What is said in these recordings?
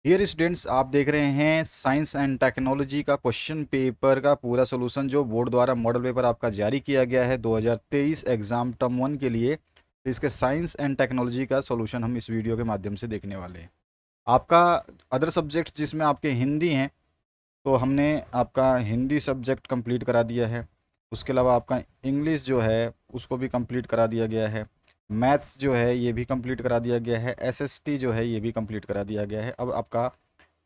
Dear students, आप देख रहे हैं साइंस एंड टेक्नोलॉजी का क्वेश्चन पेपर का पूरा सॉल्यूशन जो बोर्ड द्वारा मॉडल पेपर आपका जारी किया गया है 2023 एग्जाम टर्म 1 के लिए। तो इसके साइंस एंड टेक्नोलॉजी का सॉल्यूशन हम इस वीडियो के माध्यम से देखने वाले हैं। आपका अदर सब्जेक्ट्स जिसमें आपके हिंदी हैं, तो हमने आपका हिंदी सब्जेक्ट कंप्लीट करा दिया है। उसके अलावा आपका इंग्लिश जो है उसको भी कंप्लीट करा दिया गया है। मैथ्स जो है ये भी कंप्लीट करा दिया गया है। एसएसटी जो है ये भी कंप्लीट करा दिया गया है। अब आपका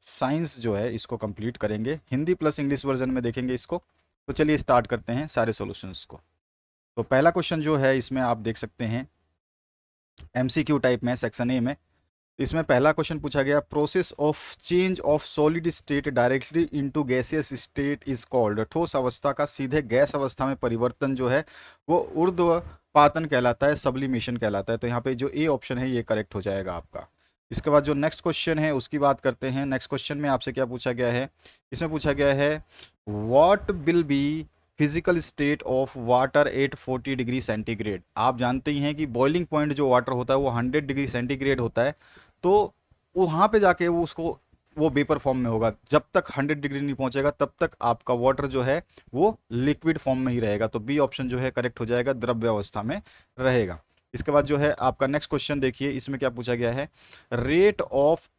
साइंस जो है इसको कंप्लीट करेंगे, हिंदी प्लस इंग्लिश वर्जन में देखेंगे इसको। तो चलिए स्टार्ट करते हैं सारे सॉल्यूशंस को। तो पहला क्वेश्चन जो है इसमें आप देख सकते हैं एमसीक्यू टाइप में सेक्शन ए में। इसमें पहला क्वेश्चन पूछा गया, process of change of solid state directly into gaseous state is called. ठोस अवस्था का सीधे गैस अवस्था में परिवर्तन जो है वो ऊर्ध्वपातन कहलाता है, सब्लिमेशन कहलाता है। तो यहाँ पे जो ए ऑप्शन है ये करेक्ट हो जाएगा आपका। इसके बाद जो नेक्स्ट क्वेश्चन है उसकी बात करते हैं। नेक्स्ट क्वेश्चन में आपसे क्या पूछा गया है, इसमें पूछा गया है what will be physical state of water at 40 degree centigrade. आप जानते ही हैं कि बॉइलिंग पॉइंट जो वाटर होता है वो 100 डिग्री सेंटीग्रेड होता है। तो वहाँ पे जाके वो उसको वो वेपर फॉर्म में होगा। जब तक 100 डिग्री नहीं पहुंचेगा तब तक आपका वाटर जो है वो लिक्विड फॉर्म में ही रहेगा। तो बी ऑप्शन जो है करेक्ट हो जाएगा, द्रव्य अवस्था में रहेगा। इसके बाद जो है आपका नेक्स्ट क्वेश्चन देखिए, इसमें क्या पूछा गया है, rate of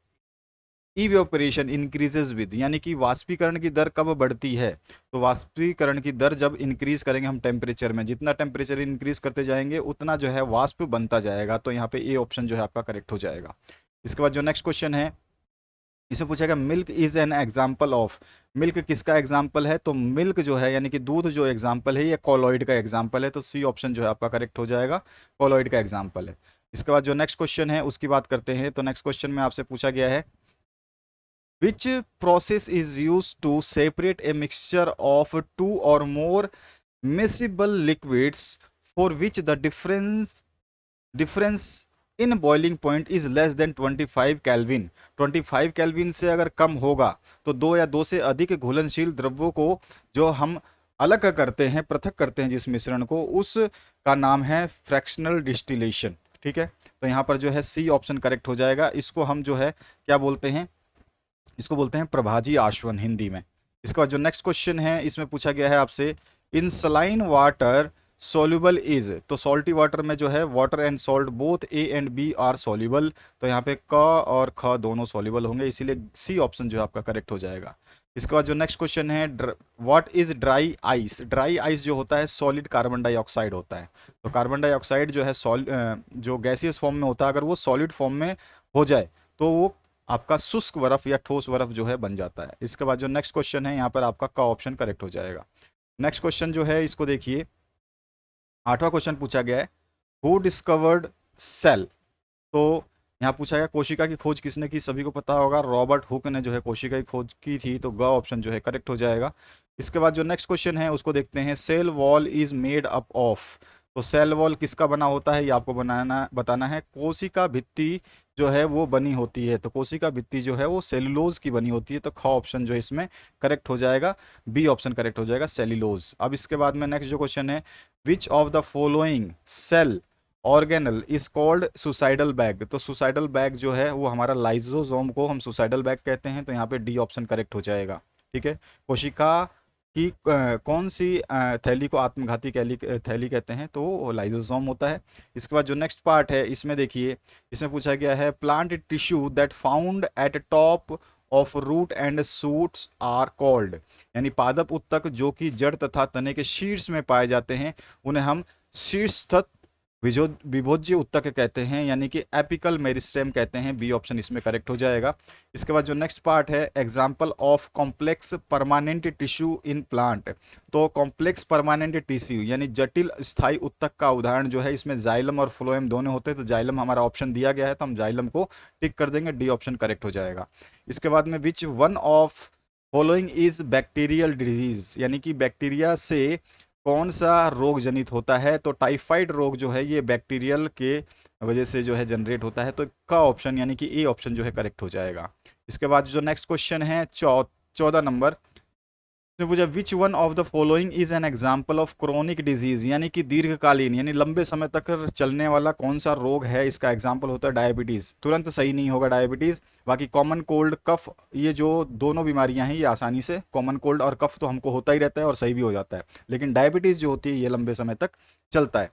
evaporation increases with, यानी कि वाष्पीकरण की दर कब बढ़ती है। तो वाष्पीकरण की दर जब इंक्रीज करेंगे हम टेम्परेचर में, जितना टेम्परेचर इंक्रीज करते जाएंगे उतना जो है वाष्प बनता जाएगा। तो यहाँ पे ए ऑप्शन जो है आपका करेक्ट हो जाएगा। इसके बाद जो नेक्स्ट क्वेश्चन है इसमें पूछेगा milk is an example of. Milk किसका एग्जाम्पल है, तो मिल्क जो है यानी कि दूध जो एग्जाम्पल है ये कॉलॉइड का एग्जाम्पल है। तो सी ऑप्शन जो है आपका करेक्ट हो जाएगा, कॉलॉइड का एग्जाम्पल है। इसके बाद जो नेक्स्ट क्वेश्चन है उसकी बात करते हैं। तो नेक्स्ट क्वेश्चन में आपसे पूछा गया है which process is used to separate a mixture of two or more miscible liquids for which the difference in boiling point is less than 25 kelvin. 25 kelvin से अगर कम होगा तो दो या दो से अधिक घुलनशील द्रव्यों को जो हम अलग करते हैं, पृथक करते हैं जिस मिश्रण को, उस का नाम है फ्रैक्शनल डिस्टिलेशन। ठीक है, तो यहाँ पर जो है सी ऑप्शन करेक्ट हो जाएगा। इसको हम जो है क्या बोलते हैं, इसको बोलते हैं प्रभाजी आश्वन हिंदी में। इसके बाद जो नेक्स्ट क्वेश्चन है इसमें पूछा गया है आपसे, in saline water soluble is. तो सॉल्टी वाटर में जो है water and salt both A and B are soluble. तो यहाँ पे क और ख दोनों सॉल्युबल होंगे, इसीलिए सी ऑप्शन जो है आपका करेक्ट हो जाएगा। इसके बाद जो नेक्स्ट क्वेश्चन है, what is dry ice. Dry ice जो होता है सॉलिड कार्बन डाइऑक्साइड होता है। तो कार्बन डाइऑक्साइड जो है जो गैसियस फॉर्म में होता है, अगर वो सॉलिड फॉर्म में हो जाए तो वो आपका शुष्क बर्फ या ठोस बर्फ जो है बन जाता है। इसके बाद जो नेक्स्ट क्वेश्चन है यहाँ पर आपका का ऑप्शन करेक्ट हो जाएगा। नेक्स्ट क्वेश्चन जो है इसको देखिए, आठवां क्वेश्चन पूछा गया है, हु डिस्कवर्ड सेल। तो यहाँ पूछा गया कोशिका की खोज किसने की, सभी को पता होगा रॉबर्ट हुक ने जो है कोशिका की खोज की थी। तो ग ऑप्शन जो है करेक्ट हो जाएगा। इसके बाद जो नेक्स्ट क्वेश्चन है उसको देखते हैं, cell wall is made up of. तो सेल वॉल किसका बना होता है ये आपको बनाना बताना है। कोशिका भित्ति जो है वो बनी होती है। तो कोशिका भित्ति जो है वो सेलुलोज की बनी होती है। तो ख ऑप्शन जो है इसमें करेक्ट हो जाएगा, बी ऑप्शन करेक्ट हो जाएगा, सेल्यूलोज। अब इसके बाद में नेक्स्ट जो क्वेश्चन है, which of the following cell organelle is called suicidal bag. तो सुसाइडल बैग जो है वो हमारा लाइजोसोम को हम सुसाइडल बैग कहते हैं। तो यहाँ पे डी ऑप्शन करेक्ट हो जाएगा। ठीक है, कोशिका की कौन सी थैली को आत्मघाती थैली कहते हैं, तो वो लाइजोसोम होता है। इसके बाद जो नेक्स्ट पार्ट है इसमें देखिए, इसमें पूछा गया है plant tissue that found at top of root and shoots are called. यानी पादप उत्तक जो कि जड़ तथा तने के शीर्ष में पाए जाते हैं उन्हें हम शीर्षस्थ विभोज्य उत्तक कहते हैं, यानी कि एपिकल मेरिस्टेम कहते हैं। बी ऑप्शन इसमें करेक्ट हो जाएगा। इसके बाद जो नेक्स्ट पार्ट है, example of complex permanent tissue in plant. तो कॉम्प्लेक्स परमानेंट टिश्यू यानी जटिल स्थायी उत्तक का उदाहरण जो है, इसमें जाइलम और फ्लोएम दोनों होते हैं। तो जाइलम हमारा ऑप्शन दिया गया है तो हम जाइलम को टिक कर देंगे, डी ऑप्शन करेक्ट हो जाएगा। इसके बाद में which one of following is bacterial disease, यानी कि बैक्टीरिया से कौन सा रोग जनित होता है। तो टाइफाइड रोग जो है ये बैक्टीरियल के वजह से जो है जनरेट होता है। तो का ऑप्शन यानी कि ए ऑप्शन जो है करेक्ट हो जाएगा। इसके बाद जो नेक्स्ट क्वेश्चन है 14 नंबर, तो पूछा which one of the following is an example of chronic disease, यानी कि दीर्घकालीन यानी लंबे समय तक चलने वाला कौन सा रोग है, इसका एग्जाम्पल होता है डायबिटीज। तुरंत सही नहीं होगा डायबिटीज, बाकी कॉमन कोल्ड कफ, ये जो दोनों बीमारियां हैं ये आसानी से, कॉमन कोल्ड और कफ तो हमको होता ही रहता है और सही भी हो जाता है, लेकिन डायबिटीज जो होती है ये लंबे समय तक चलता है।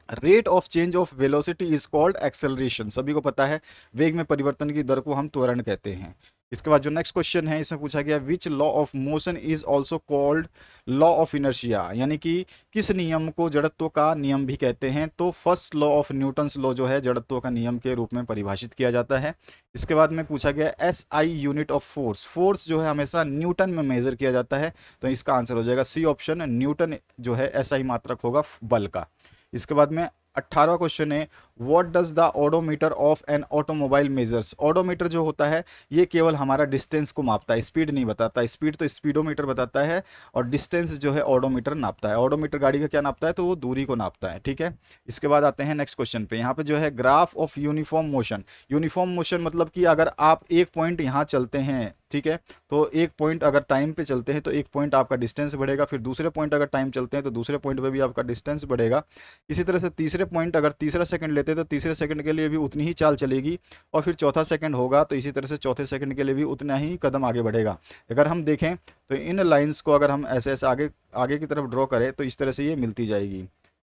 Rate of change of velocity is called acceleration, सभी को पता है वेग में परिवर्तन की दर को हम त्वरण कहते हैं। इसके बाद जो नेक्स्ट क्वेश्चन है इसमें पूछा गया which law of motion is also called law of inertia, यानी कि किस नियम को जड़त्व का नियम भी कहते हैं। तो first law of Newton's law जो है जड़त्व का नियम के रूप में परिभाषित किया जाता है। इसके बाद में पूछा गया S I unit of force, force जो है हमेशा न्यूटन में मेजर किया जाता है, तो इसका आंसर हो जाएगा सी ऑप्शन, न्यूटन जो है एस आई मात्रक होगा बल का। इसके बाद में 18वां क्वेश्चन है what does the odometer of an automobile measures. Odometer जो होता है ये केवल हमारा डिस्टेंस को मापता है, स्पीड नहीं बताता, स्पीड तो स्पीडोमीटर बताता है और डिस्टेंस जो है ओडोमीटर नापता है। ओडोमीटर गाड़ी का क्या नापता है, तो वो दूरी को नापता है, ठीक है। इसके बाद आते हैं नेक्स्ट क्वेश्चन पे, यहाँ पे जो है graph of uniform motion. Uniform motion मतलब कि अगर आप एक पॉइंट यहाँ चलते हैं, ठीक है, तो एक पॉइंट अगर टाइम पे चलते हैं तो एक पॉइंट आपका डिस्टेंस बढ़ेगा, फिर दूसरे पॉइंट अगर टाइम चलते हैं तो दूसरे पॉइंट पे भी आपका डिस्टेंस बढ़ेगा। इसी तरह से तीसरे पॉइंट अगर तीसरा सेकंड लेते हैं तो तीसरे सेकंड के लिए भी उतनी ही चाल चलेगी, और फिर चौथा सेकंड होगा तो इसी तरह से चौथे सेकंड के लिए भी उतना ही कदम आगे बढ़ेगा। अगर हम देखें तो इन लाइंस को अगर हम ऐसे ऐसे आगे आगे की तरफ ड्रॉ करें तो इस तरह से ये मिलती जाएगी,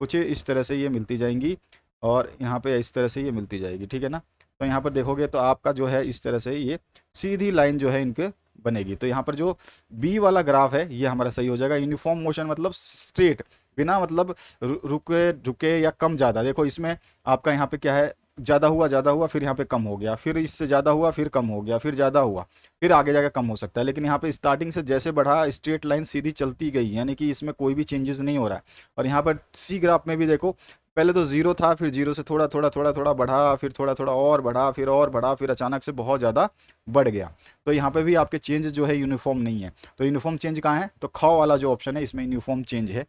कुछ इस तरह से ये मिलती जाएंगी, और यहाँ पे इस तरह से ये मिलती जाएगी, ठीक है ना। तो यहाँ पर देखोगे तो आपका जो है इस तरह से ये सीधी लाइन जो है इनके बनेगी। तो यहाँ पर जो बी वाला ग्राफ है ये हमारा सही हो जाएगा। यूनिफॉर्म मोशन मतलब स्ट्रेट, बिना मतलब रुके रुके या कम ज़्यादा। देखो इसमें आपका यहाँ पे क्या है, ज़्यादा हुआ फिर यहाँ पे कम हो गया, फिर इससे ज़्यादा हुआ फिर कम हो गया, फिर ज़्यादा हुआ फिर आगे जाकर कम हो सकता है, लेकिन यहाँ पे स्टार्टिंग से जैसे बढ़ा स्ट्रेट लाइन सीधी चलती गई, यानी कि इसमें कोई भी चेंजेस नहीं हो रहा है। और यहाँ पर सी ग्राफ में भी देखो पहले तो जीरो था, फिर जीरो से थोड़ा थोड़ा थोड़ा थोड़ा बढ़ा, फिर थोड़ा थोड़ा और बढ़ा, फिर और बढ़ा, फिर अचानक से बहुत ज़्यादा बढ़ गया। तो यहाँ पे भी आपके चेंज जो है यूनिफॉर्म नहीं है। तो यूनिफॉर्म चेंज कहाँ है, तो ख वाला जो ऑप्शन है इसमें यूनिफॉर्म चेंज है।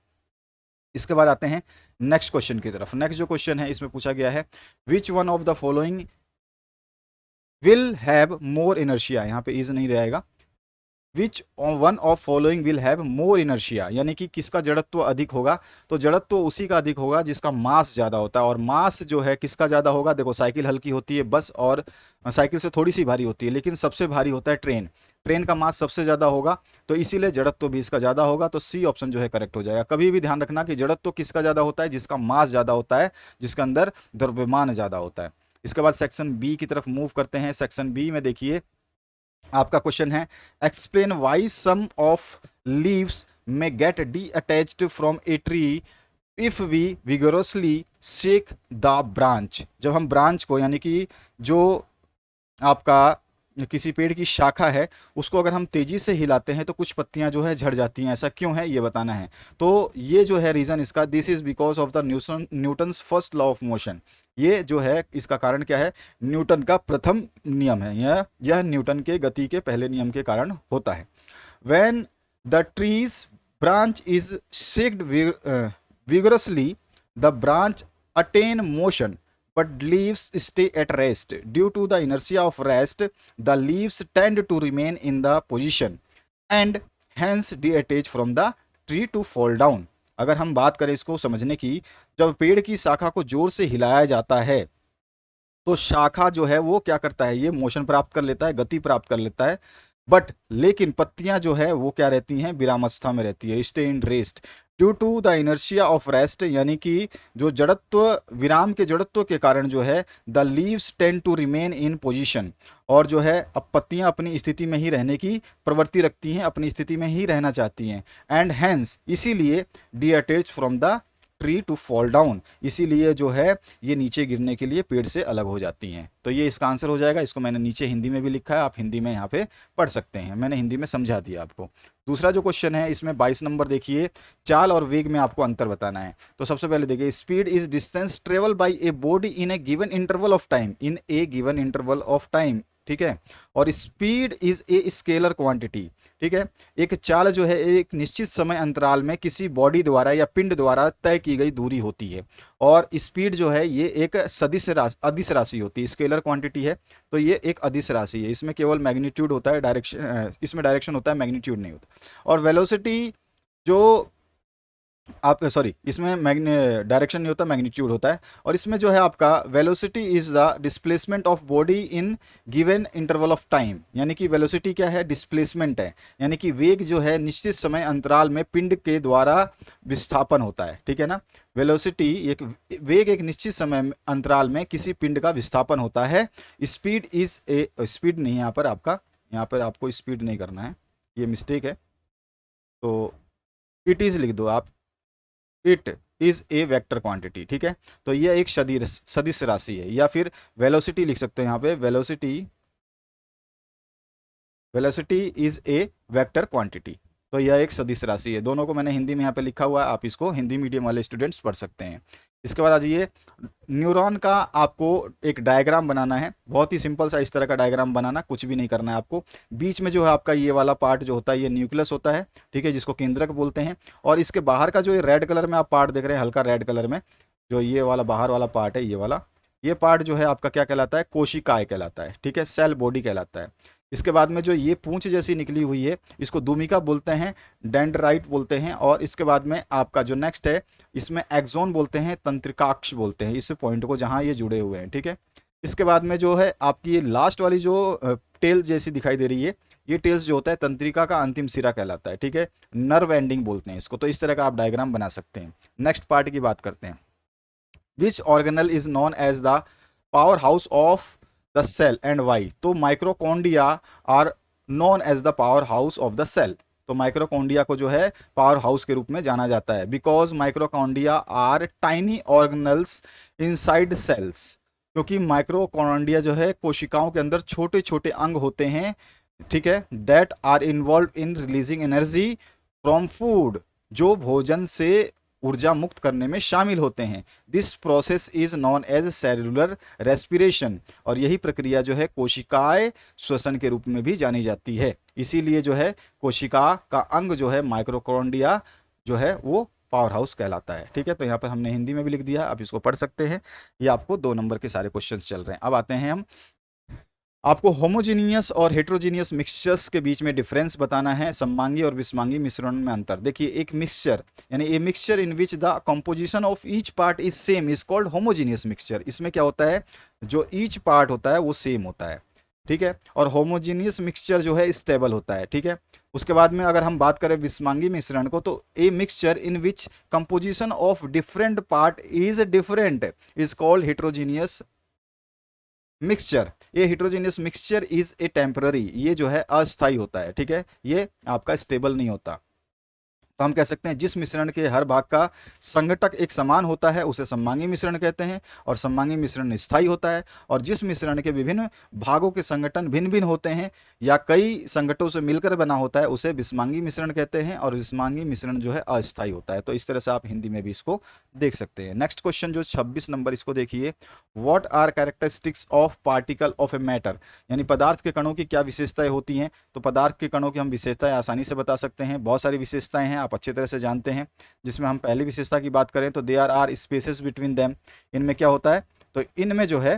इसके बाद आते हैं नेक्स्ट क्वेश्चन की तरफ। नेक्स्ट जो क्वेश्चन है इसमें पूछा गया है which one of the following will have more inertia, यहाँ पे इज नहीं रहेगा, which one of following will have more inertia, यानी कि किसका जड़त्व अधिक होगा। तो जड़त्व उसी का अधिक होगा जिसका मास ज़्यादा होता है, और मास जो है किसका ज़्यादा होगा। देखो साइकिल हल्की होती है, बस और साइकिल से थोड़ी सी भारी होती है, लेकिन सबसे भारी होता है ट्रेन, ट्रेन का मास सबसे ज़्यादा होगा, तो इसीलिए जड़त्व भी इसका ज़्यादा होगा। तो सी ऑप्शन जो है करेक्ट हो जाएगा। कभी भी ध्यान रखना कि जड़त्व किसका ज़्यादा होता है, जिसका मास ज़्यादा होता है, जिसके अंदर द्रव्यमान ज़्यादा होता है। इसके बाद सेक्शन बी की तरफ मूव करते हैं। सेक्शन बी में देखिए आपका क्वेश्चन है explain why some of leaves may get detached from a tree if we vigorously shake the branch. जब हम ब्रांच को, यानी कि जो आपका किसी पेड़ की शाखा है उसको अगर हम तेजी से हिलाते हैं तो कुछ पत्तियां जो है झड़ जाती हैं, ऐसा क्यों है ये बताना है। तो ये जो है रीजन इसका, this is because of the Newton's first law of motion. ये जो है इसका कारण क्या है, न्यूटन का प्रथम नियम है, यह न्यूटन के गति के पहले नियम के कारण होता है। When the trees branch is shaked vigorously, the branch attain motion, but leaves stay at rest. Due to the inertia of rest, the leaves tend to remain in the position and hence detach from the tree to fall down. अगर हम बात करें इसको समझने की, जब पेड़ की शाखा को जोर से हिलाया जाता है तो शाखा जो है वो क्या करता है, ये मोशन प्राप्त कर लेता है, गति प्राप्त कर लेता है, बट लेकिन पत्तियां जो है वो क्या रहती हैं, विरामावस्था में रहती है, stay in rest due to the inertia of rest, यानी कि जो जड़त्व, विराम के जड़त्व के कारण जो है the leaves tend to remain in position, और जो है अब पत्तियां अपनी स्थिति में ही रहने की प्रवृत्ति रखती हैं, अपनी स्थिति में ही रहना चाहती हैं, एंड हैंस इसीलिए detach from the tree to fall down, इसीलिए जो है ये नीचे गिरने के लिए पेड़ से अलग हो जाती हैं। तो ये इसका आंसर हो जाएगा। इसको मैंने नीचे हिंदी में भी लिखा है, आप हिंदी में यहाँ पे पढ़ सकते हैं, मैंने हिंदी में समझा दिया आपको। दूसरा जो क्वेश्चन है इसमें 22 नंबर देखिए, चाल और वेग में आपको अंतर बताना है। तो सबसे पहले देखिए speed is distance travel by a body in A given interval of time, in A given interval of time ठीक है। और speed is a scalar quantity, ठीक है। एक चाल जो है एक निश्चित समय अंतराल में किसी बॉडी द्वारा या पिंड द्वारा तय की गई दूरी होती है। और स्पीड जो है ये एक सदिश राशि, अदिश राशि होती है, स्केलर क्वांटिटी है, तो ये एक अदिश राशि है। इसमें केवल मैग्नीट्यूड होता है, डायरेक्शन, इसमें डायरेक्शन होता है, मैग्नीट्यूड नहीं होता। और वेलोसिटी जो आप, सॉरी, इसमें डायरेक्शन नहीं होता, मैग्नीट्यूड होता है। और इसमें जो है आपका velocity is the displacement of body in given interval of time, यानी कि वेलोसिटी क्या है, डिस्प्लेसमेंट है, यानी कि वेग जो है निश्चित समय अंतराल में पिंड के द्वारा विस्थापन होता है, ठीक है ना। वेलोसिटी एक वेग एक निश्चित समय अंतराल में किसी पिंड का विस्थापन होता है। स्पीड इज ए, स्पीड नहीं है यहाँ पर आपका, यहाँ पर आपको स्पीड नहीं करना है, ये मिस्टेक है, तो इट इज लिख दो आप, it is a vector quantity, ठीक है। तो यह एक सदिश राशि है, या फिर वेलोसिटी लिख सकते हैं यहाँ पे, velocity, velocity is a vector quantity. तो यह एक सदिश राशि है। दोनों को मैंने हिंदी में यहाँ पे लिखा हुआ है, आप इसको हिंदी मीडियम वाले स्टूडेंट्स पढ़ सकते हैं। इसके बाद आ जाइए, न्यूरॉन का आपको एक डायग्राम बनाना है, बहुत ही सिंपल सा इस तरह का डायग्राम बनाना, कुछ भी नहीं करना है आपको। बीच में जो है आपका ये वाला पार्ट जो होता है ये न्यूक्लियस होता है, ठीक है, जिसको केंद्रक बोलते हैं। और इसके बाहर का जो ये रेड कलर में आप पार्ट देख रहे हैं, हल्का रेड कलर में, जो ये वाला बाहर वाला पार्ट है, ये वाला, ये पार्ट जो है आपका क्या कहलाता है, कोशिकाएं कहलाता है, ठीक है, सेल बॉडी कहलाता है। इसके बाद में जो ये पूंछ जैसी निकली हुई है, इसको दूमिका बोलते हैं, डेंड्राइट बोलते हैं। और इसके बाद में आपका जो नेक्स्ट है, इसमें एक्सोन बोलते हैं, तंत्रिकाक्ष बोलते हैं इस पॉइंट को जहां ये जुड़े हुए हैं, ठीक है। इसके बाद में जो है आपकी ये लास्ट वाली जो टेल जैसी दिखाई दे रही है, ये टेल्स जो होता है तंत्रिका का अंतिम सिरा कहलाता है, ठीक है, नर्व एंडिंग बोलते हैं इसको। तो इस तरह का आप डायग्राम बना सकते हैं। नेक्स्ट पार्ट की बात करते हैं, which organelle is known as the power house of the cell and Y. तो माइक्रोकॉन्डिया are known as the power house of the cell. तो माइक्रोकॉन्डिया को जो है पावर हाउस के रूप में जाना जाता है, बिकॉज माइक्रोकॉन्डिया are tiny organelles inside cells. क्योंकि माइक्रोकॉन्डिया जो है कोशिकाओं के अंदर छोटे छोटे अंग होते हैं, ठीक है, that are involve in releasing energy from food, जो भोजन से ऊर्जा मुक्त करने में शामिल होते हैं। This process is known as cellular respiration. और यही प्रक्रिया जो है कोशिकाएं श्वसन के रूप में भी जानी जाती है। इसीलिए जो है कोशिका का अंग जो है माइक्रोकॉन्डिया जो है वो पावर हाउस कहलाता है, ठीक है। तो यहाँ पर हमने हिंदी में भी लिख दिया, आप इसको पढ़ सकते हैं। ये आपको 2 नंबर के सारे क्वेश्चंस चल रहे हैं। अब आते हैं हम, आपको होमोजीनियस और हेट्रोजीनियस मिक्सचर्स के बीच में डिफरेंस बताना है, सममांगी और विषमांगी मिश्रण में अंतर। देखिए, एक मिक्सचर यानी ए mixture in which the composition of each part is same is called homogeneous mixture. इसमें क्या होता है, जो ईच पार्ट होता है वो सेम होता है, ठीक है। और होमोजीनियस मिक्सचर जो है स्टेबल होता है, ठीक है। उसके बाद में अगर हम बात करें विषमांगी मिश्रण को, तो a mixture in which composition of different part is different is called heterogeneous mixture. ये heterogeneous mixture is a temporary, ये जो है अस्थाई होता है, ठीक है, ये आपका स्टेबल नहीं होता। तो हम कह सकते हैं जिस मिश्रण के हर भाग का संघटक एक समान होता है उसे सममांगी मिश्रण कहते हैं, और सममांगी मिश्रण स्थायी होता है। और जिस मिश्रण के विभिन्न भागों के संगठन भिन्न भिन्न होते हैं या कई संगठनों से मिलकर बना होता है उसे विषमांगी मिश्रण कहते हैं, और विषमांगी मिश्रण जो है अस्थायी होता है। तो इस तरह से आप हिंदी में भी इसको देख सकते हैं। नेक्स्ट क्वेश्चन जो 26 नंबर, इसको देखिए, what are characteristics of particle of a matter, यानी पदार्थ के कणों की क्या विशेषताएं होती हैं। तो पदार्थ के कणों की हम विशेषताएं आसानी से बता सकते हैं, बहुत सारी विशेषताएं हैं, आप अच्छी तरह से जानते हैं। जिसमें हम पहली विशेषता की बात करें तो there are spaces between them. इनमें क्या होता है, तो इनमें जो है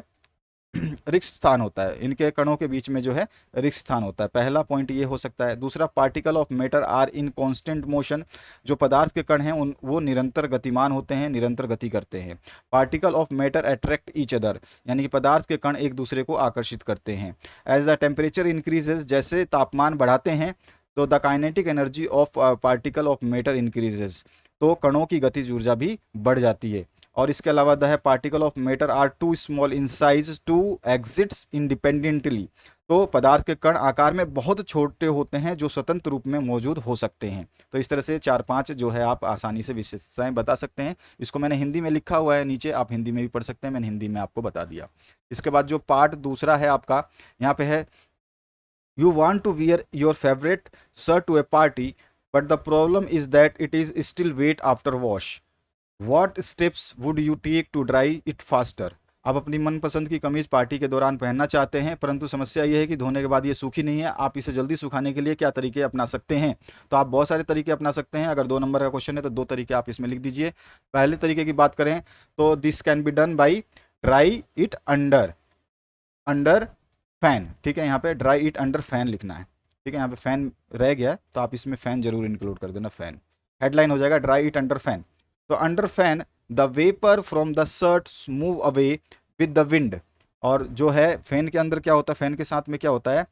रिक्त स्थान होता है, इनके कणों के बीच में जो है रिक्त स्थान होता है। पहला पॉइंट ये हो सकता है। दूसरा, particle of matter are in constant motion, जो पदार्थ के कण हैं उन वो निरंतर गतिमान होते हैं, निरंतर गति करते हैं। Particle of matter attract each other, यानी कि पदार्थ के कण एक दूसरे को आकर्षित करते हैं। एज द टेम्परेचर इंक्रीजेज, जैसे तापमान बढ़ाते हैं तो the kinetic energy of particle of matter increases, तो कणों की गतिज ऊर्जा भी बढ़ जाती है। और इसके अलावा the particle of matter are too small in size to exits independently, तो पदार्थ के कण आकार में बहुत छोटे होते हैं जो स्वतंत्र रूप में मौजूद हो सकते हैं। तो इस तरह से 4-5 जो है आप आसानी से विशेषताएं बता सकते हैं। इसको मैंने हिंदी में लिखा हुआ है नीचे, आप हिंदी में भी पढ़ सकते हैं, मैंने हिंदी में आपको बता दिया। इसके बाद जो पार्ट दूसरा है आपका, यहाँ पे है, you want to wear your favorite shirt to a party but the problem is that it is still wet after wash. What steps would you take to dry it faster? आप अपनी मनपसंद की कमीज पार्टी के दौरान पहनना चाहते हैं, परंतु समस्या ये है कि धोने के बाद ये सूखी नहीं है। आप इसे जल्दी सुखाने के लिए क्या तरीके अपना सकते हैं? तो आप बहुत सारे तरीके अपना सकते हैं। अगर 2 नंबर का क्वेश्चन है तो 2 तरीके आप इसमें लिख दीजिए। पहले तरीके की बात करें तो this can be done by dry it under under fan. ठीक है, यहाँ पे ड्राई इट अंडर फैन लिखना है। ठीक है, यहाँ पे फैन रह गया है तो आप इसमें फैन जरूर इंक्लूड कर देना। फैन हेडलाइन हो जाएगा ड्राई इट अंडर फैन। तो under fan the vapour from the shirt move away with the wind. और जो है फैन के अंदर क्या होता है, फैन के साथ में क्या होता है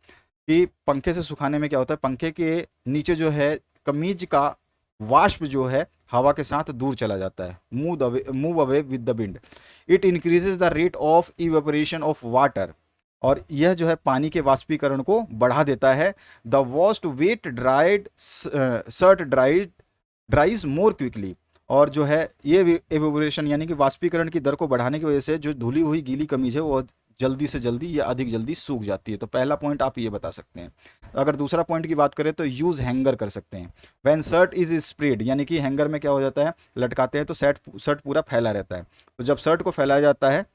कि पंखे से सुखाने में क्या होता है, पंखे के नीचे जो है कमीज का वाष्प जो है हवा के साथ दूर चला जाता है, move away with the wind. It increases the rate of evaporation of water. और यह जो है पानी के वाष्पीकरण को बढ़ा देता है। The washed wet dried shirt dries more quickly. और जो है ये एवेपोरेशन यानी कि वाष्पीकरण की दर को बढ़ाने की वजह से जो धुली हुई गीली कमीज है वो जल्दी से जल्दी या अधिक जल्दी सूख जाती है। तो पहला पॉइंट आप ये बता सकते हैं। अगर दूसरा पॉइंट की बात करें तो यूज हैंगर कर सकते हैं। व्हेन शर्ट इज स्प्रेड, यानी कि हैंगर में क्या हो जाता है, लटकाते हैं तो शर्ट पूरा फैला रहता है। तो जब शर्ट को फैलाया जाता है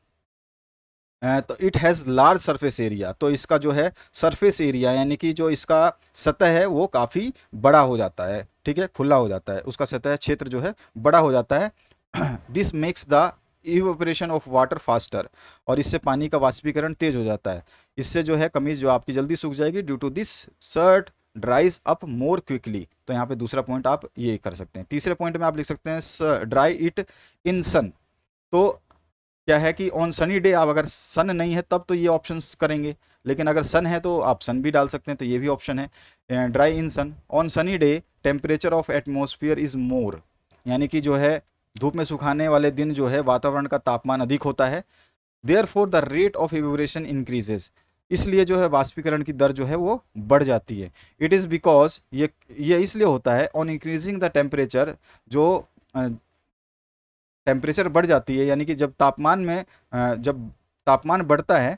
तो it has large surface area. तो इसका जो है सरफेस एरिया यानी कि जो इसका सतह है वो काफ़ी बड़ा हो जाता है। ठीक है, खुला हो जाता है, उसका सतह क्षेत्र जो है बड़ा हो जाता है। This makes the evaporation of water faster. और इससे पानी का वाष्पीकरण तेज हो जाता है। इससे जो है कमीज जो आपकी जल्दी सूख जाएगी। Due to this shirt dries up more quickly. तो यहाँ पे दूसरा पॉइंट आप ये कर सकते हैं। तीसरे पॉइंट में आप लिख सकते हैं ड्राई इट इन सन। तो क्या है कि ऑन सनी डे, आप अगर सन नहीं है तब तो ये ऑप्शंस करेंगे, लेकिन अगर सन है तो आप सन भी डाल सकते हैं, तो ये भी ऑप्शन है। Dry in sun on sunny day temperature of atmosphere is more. यानी कि जो है धूप में सुखाने वाले दिन जो है वातावरण का तापमान अधिक होता है। Therefore the rate of evaporation increases. इसलिए जो है वाष्पीकरण की दर जो है वो बढ़ जाती है। इट इज़ बिकॉज ये इसलिए होता है ऑन इंक्रीजिंग द टेम्परेचर। जो टेम्परेचर बढ़ जाती है यानी कि जब तापमान बढ़ता है,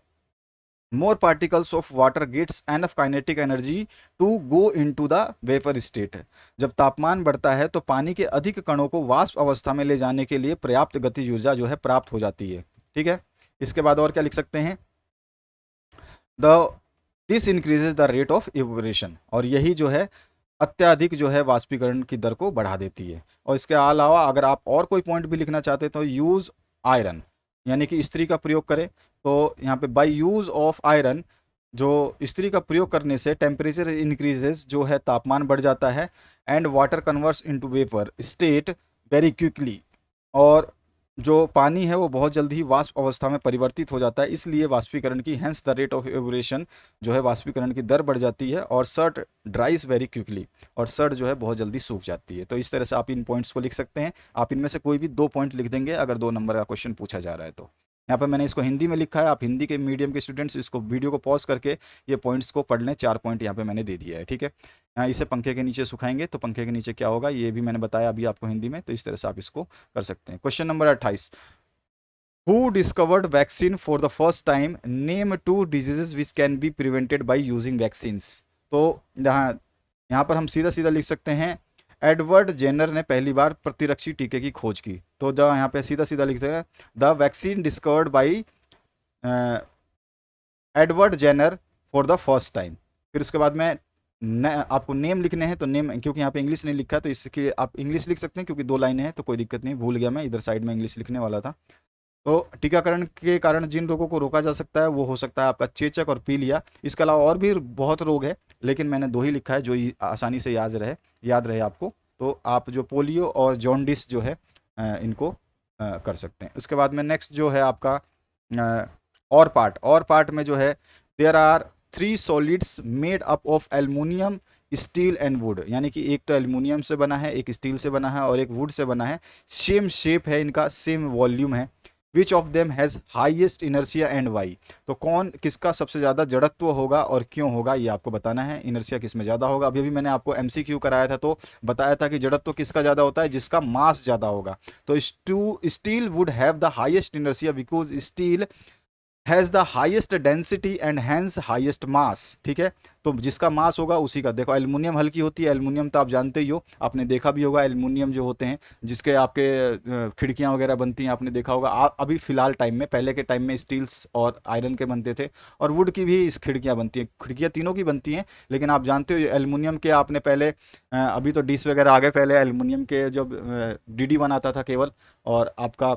more particles of water gets enough kinetic energy to go into the vapour state. जब तापमान बढ़ता है तो पानी के अधिक कणों को वाष्प अवस्था में ले जाने के लिए पर्याप्त गतिज ऊर्जा जो है प्राप्त हो जाती है। ठीक है, इसके बाद और क्या लिख सकते हैं, the this increases the rate of evaporation. और यही जो है अत्यधिक जो है वाष्पीकरण की दर को बढ़ा देती है। और इसके अलावा अगर आप और कोई पॉइंट भी लिखना चाहते हैं तो यूज़ आयरन, यानी कि इस्त्री का प्रयोग करें। तो यहाँ पे बाय यूज़ ऑफ आयरन, जो इस्त्री का प्रयोग करने से टेम्परेचर इंक्रीजेस, जो है तापमान बढ़ जाता है। And water converts into vapour state very quickly. और जो पानी है वो बहुत जल्दी ही वाष्प अवस्था में परिवर्तित हो जाता है। इसलिए वाष्पीकरण की हेंस द रेट ऑफ एवोरेशन, जो है वाष्पीकरण की दर बढ़ जाती है। और सर्ट ड्राइज वेरी क्विकली, और सर्ट जो है बहुत जल्दी सूख जाती है। तो इस तरह से आप इन पॉइंट्स को लिख सकते हैं। आप इनमें से कोई भी 2 पॉइंट लिख देंगे अगर 2 नंबर का क्वेश्चन पूछा जा रहा है तो। यहाँ पर मैंने इसको हिंदी में लिखा है, आप हिंदी के मीडियम के स्टूडेंट्स इसको वीडियो को पॉज करके ये पॉइंट्स को पढ़ लें। 4 पॉइंट यहाँ पे मैंने दे दिया है। ठीक है, इसे पंखे के नीचे सुखाएंगे तो पंखे के नीचे क्या होगा ये भी मैंने बताया अभी आपको हिंदी में। तो इस तरह से आप इसको कर सकते हैं। Question number 28, who discovered vaccine for the first time, name 2 diseases which can be prevented by using vaccines. तो यहाँ यहाँ पर हम सीधा सीधा लिख सकते हैं, एडवर्ड जेनर ने पहली बार प्रतिरक्षी टीके की खोज की। तो जहाँ यहाँ पे सीधा सीधा लिखते हैं the vaccine discovered by Edward Jenner for the first time. फिर उसके बाद में आपको नेम लिखने हैं तो नेम, क्योंकि यहाँ पे इंग्लिश नहीं लिखा है तो इसके आप इंग्लिश लिख सकते हैं, क्योंकि 2 लाइनें हैं तो कोई दिक्कत नहीं। भूल गया मैं, इधर साइड में इंग्लिश लिखने वाला था। तो टीकाकरण के कारण जिन रोगों को रोका जा सकता है वो हो सकता है आपका चेचक और पीलिया। इसके अलावा और भी बहुत रोग है, लेकिन मैंने 2 ही लिखा है जो आसानी से याद रहे आपको। तो आप जो पोलियो और जॉन्डिस जो है इनको कर सकते हैं। उसके बाद में नेक्स्ट जो है आपका और पार्ट में जो है there are 3 solids made up of aluminium, steel and wood. यानी कि एक तो एल्युमिनियम से बना है, एक स्टील से बना है और एक वुड से बना है। सेम शेप है इनका, सेम वॉल्यूम है। Which of them has highest inertia and Y. तो कौन किसका सबसे ज़्यादा जड़त्व होगा और क्यों होगा ये आपको बताना है। इनर्शिया किस में ज़्यादा होगा, अभी अभी मैंने आपको एमसीक्यू कराया था तो बताया था कि जड़त्व किसका ज़्यादा होता है, जिसका मास ज़्यादा होगा। तो steel would have the highest inertia because steel has the highest density and hence highest mass. ठीक है, तो जिसका मास होगा उसी का, देखो एल्युमिनियम हल्की होती है, एल्युमिनियम तो आप जानते ही हो, आपने देखा भी होगा एल्युमिनियम जो होते हैं जिसके आपके खिड़कियां वगैरह बनती हैं, आपने देखा होगा। अभी फिलहाल टाइम में, पहले के टाइम में स्टील्स और आयरन के बनते थे, और वुड की भी इस खिड़कियां बनती हैं, खिड़कियां तीनों की बनती हैं, लेकिन आप जानते हो एल्युमिनियम के आपने पहले अभी तो डिश वगैरह आ गए, पहले एल्युमिनियम के जो डीडी बनाता था केवल, और आपका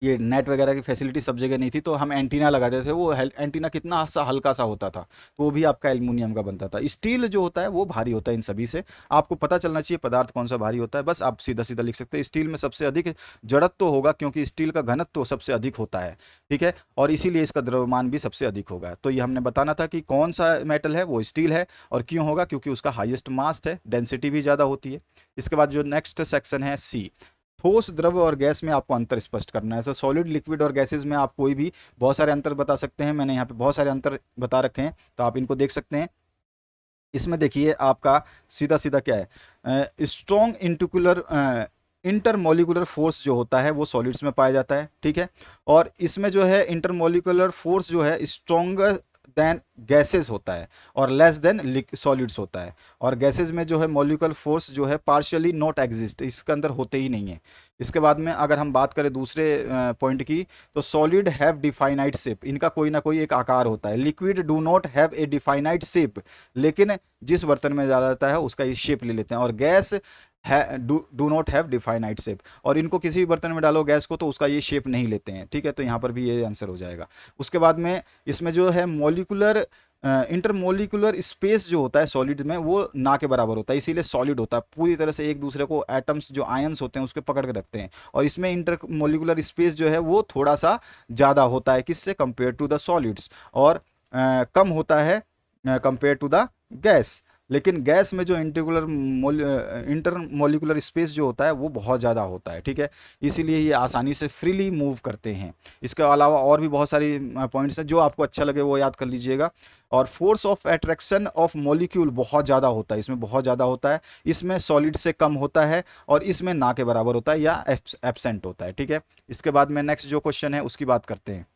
ये नेट वगैरह की फैसिलिटी सब जगह नहीं थी, तो हम एंटीना लगाते थे, वो एंटीना कितना सा हल्का सा होता था, तो वो भी आपका एल्युमिनियम का बनता था। स्टील जो होता है वो भारी होता है इन सभी से, आपको पता चलना चाहिए पदार्थ कौन सा भारी होता है, बस आप सीधा सीधा लिख सकते हैं स्टील में सबसे अधिक जड़त्व तो होगा, क्योंकि स्टील का घनत्व तो सबसे अधिक होता है। ठीक है, और इसीलिए इसका द्रव्यमान भी सबसे अधिक होगा। तो ये हमने बताना था कि कौन सा मेटल है, वो स्टील है, और क्यों होगा, क्योंकि उसका हाईएस्ट मास है, डेंसिटी भी ज़्यादा होती है। इसके बाद जो नेक्स्ट सेक्शन है सी, ठोस द्रव और गैस में आपको अंतर स्पष्ट करना है। तो सॉलिड, लिक्विड और गैसेज में आप कोई भी बहुत सारे अंतर बता सकते हैं, मैंने यहाँ पे बहुत सारे अंतर बता रखे हैं, तो आप इनको देख सकते हैं। इसमें देखिए आपका सीधा सीधा क्या है, स्ट्रॉन्ग इंटिकुलर इंटरमोलिकुलर फोर्स जो होता है वो सॉलिड्स में पाया जाता है। ठीक है, और इसमें जो है इंटरमोलिकुलर फोर्स जो है स्ट्रॉन्गर देन गैसेस होता है और लेस देन सॉलिड्स होता है, और गैसेस में जो है मॉलिक्यूलर फोर्स जो है पार्शियली नॉट एग्जिस्ट, इसके अंदर होते ही नहीं है। इसके बाद में अगर हम बात करें दूसरे पॉइंट की, तो सॉलिड हैव डिफाइनाइट शेप, इनका कोई ना कोई एक आकार होता है। Liquid do not have a definite shape, लेकिन जिस बर्तन में डाला जाता है उसका ये शेप ले लेते हैं, और gas do not have definite shape, और इनको किसी भी बर्तन में डालो गैस को तो उसका ये शेप नहीं लेते हैं। ठीक है, तो यहाँ पर भी ये आंसर हो जाएगा। उसके बाद में इसमें जो है मॉलिकुलर इंटरमोलिकुलर स्पेस जो होता है सॉलिड में वो ना के बराबर होता है, इसीलिए सॉलिड होता है, पूरी तरह से एक दूसरे को एटम्स जो आयंस होते हैं उसके पकड़ के रखते हैं, और इसमें इंटरमोलिकुलर स्पेस जो है वो थोड़ा सा ज़्यादा होता है किससे, कंपेयर टू द सॉलिड्स, और कम होता है कंपेयर टू द गैस। लेकिन गैस में जो इंटरमोलिकुलर स्पेस जो होता है वो बहुत ज़्यादा होता है। ठीक है, इसीलिए ये आसानी से फ्रीली मूव करते हैं। इसके अलावा और भी बहुत सारी पॉइंट्स हैं, जो आपको अच्छा लगे वो याद कर लीजिएगा। और force of attraction of molecule बहुत ज़्यादा होता है, इसमें बहुत ज़्यादा होता है, इसमें सॉलिड से कम होता है, और इसमें ना के बराबर होता है या एब्सेंट होता है। ठीक है, इसके बाद में नेक्स्ट जो क्वेश्चन है उसकी बात करते हैं।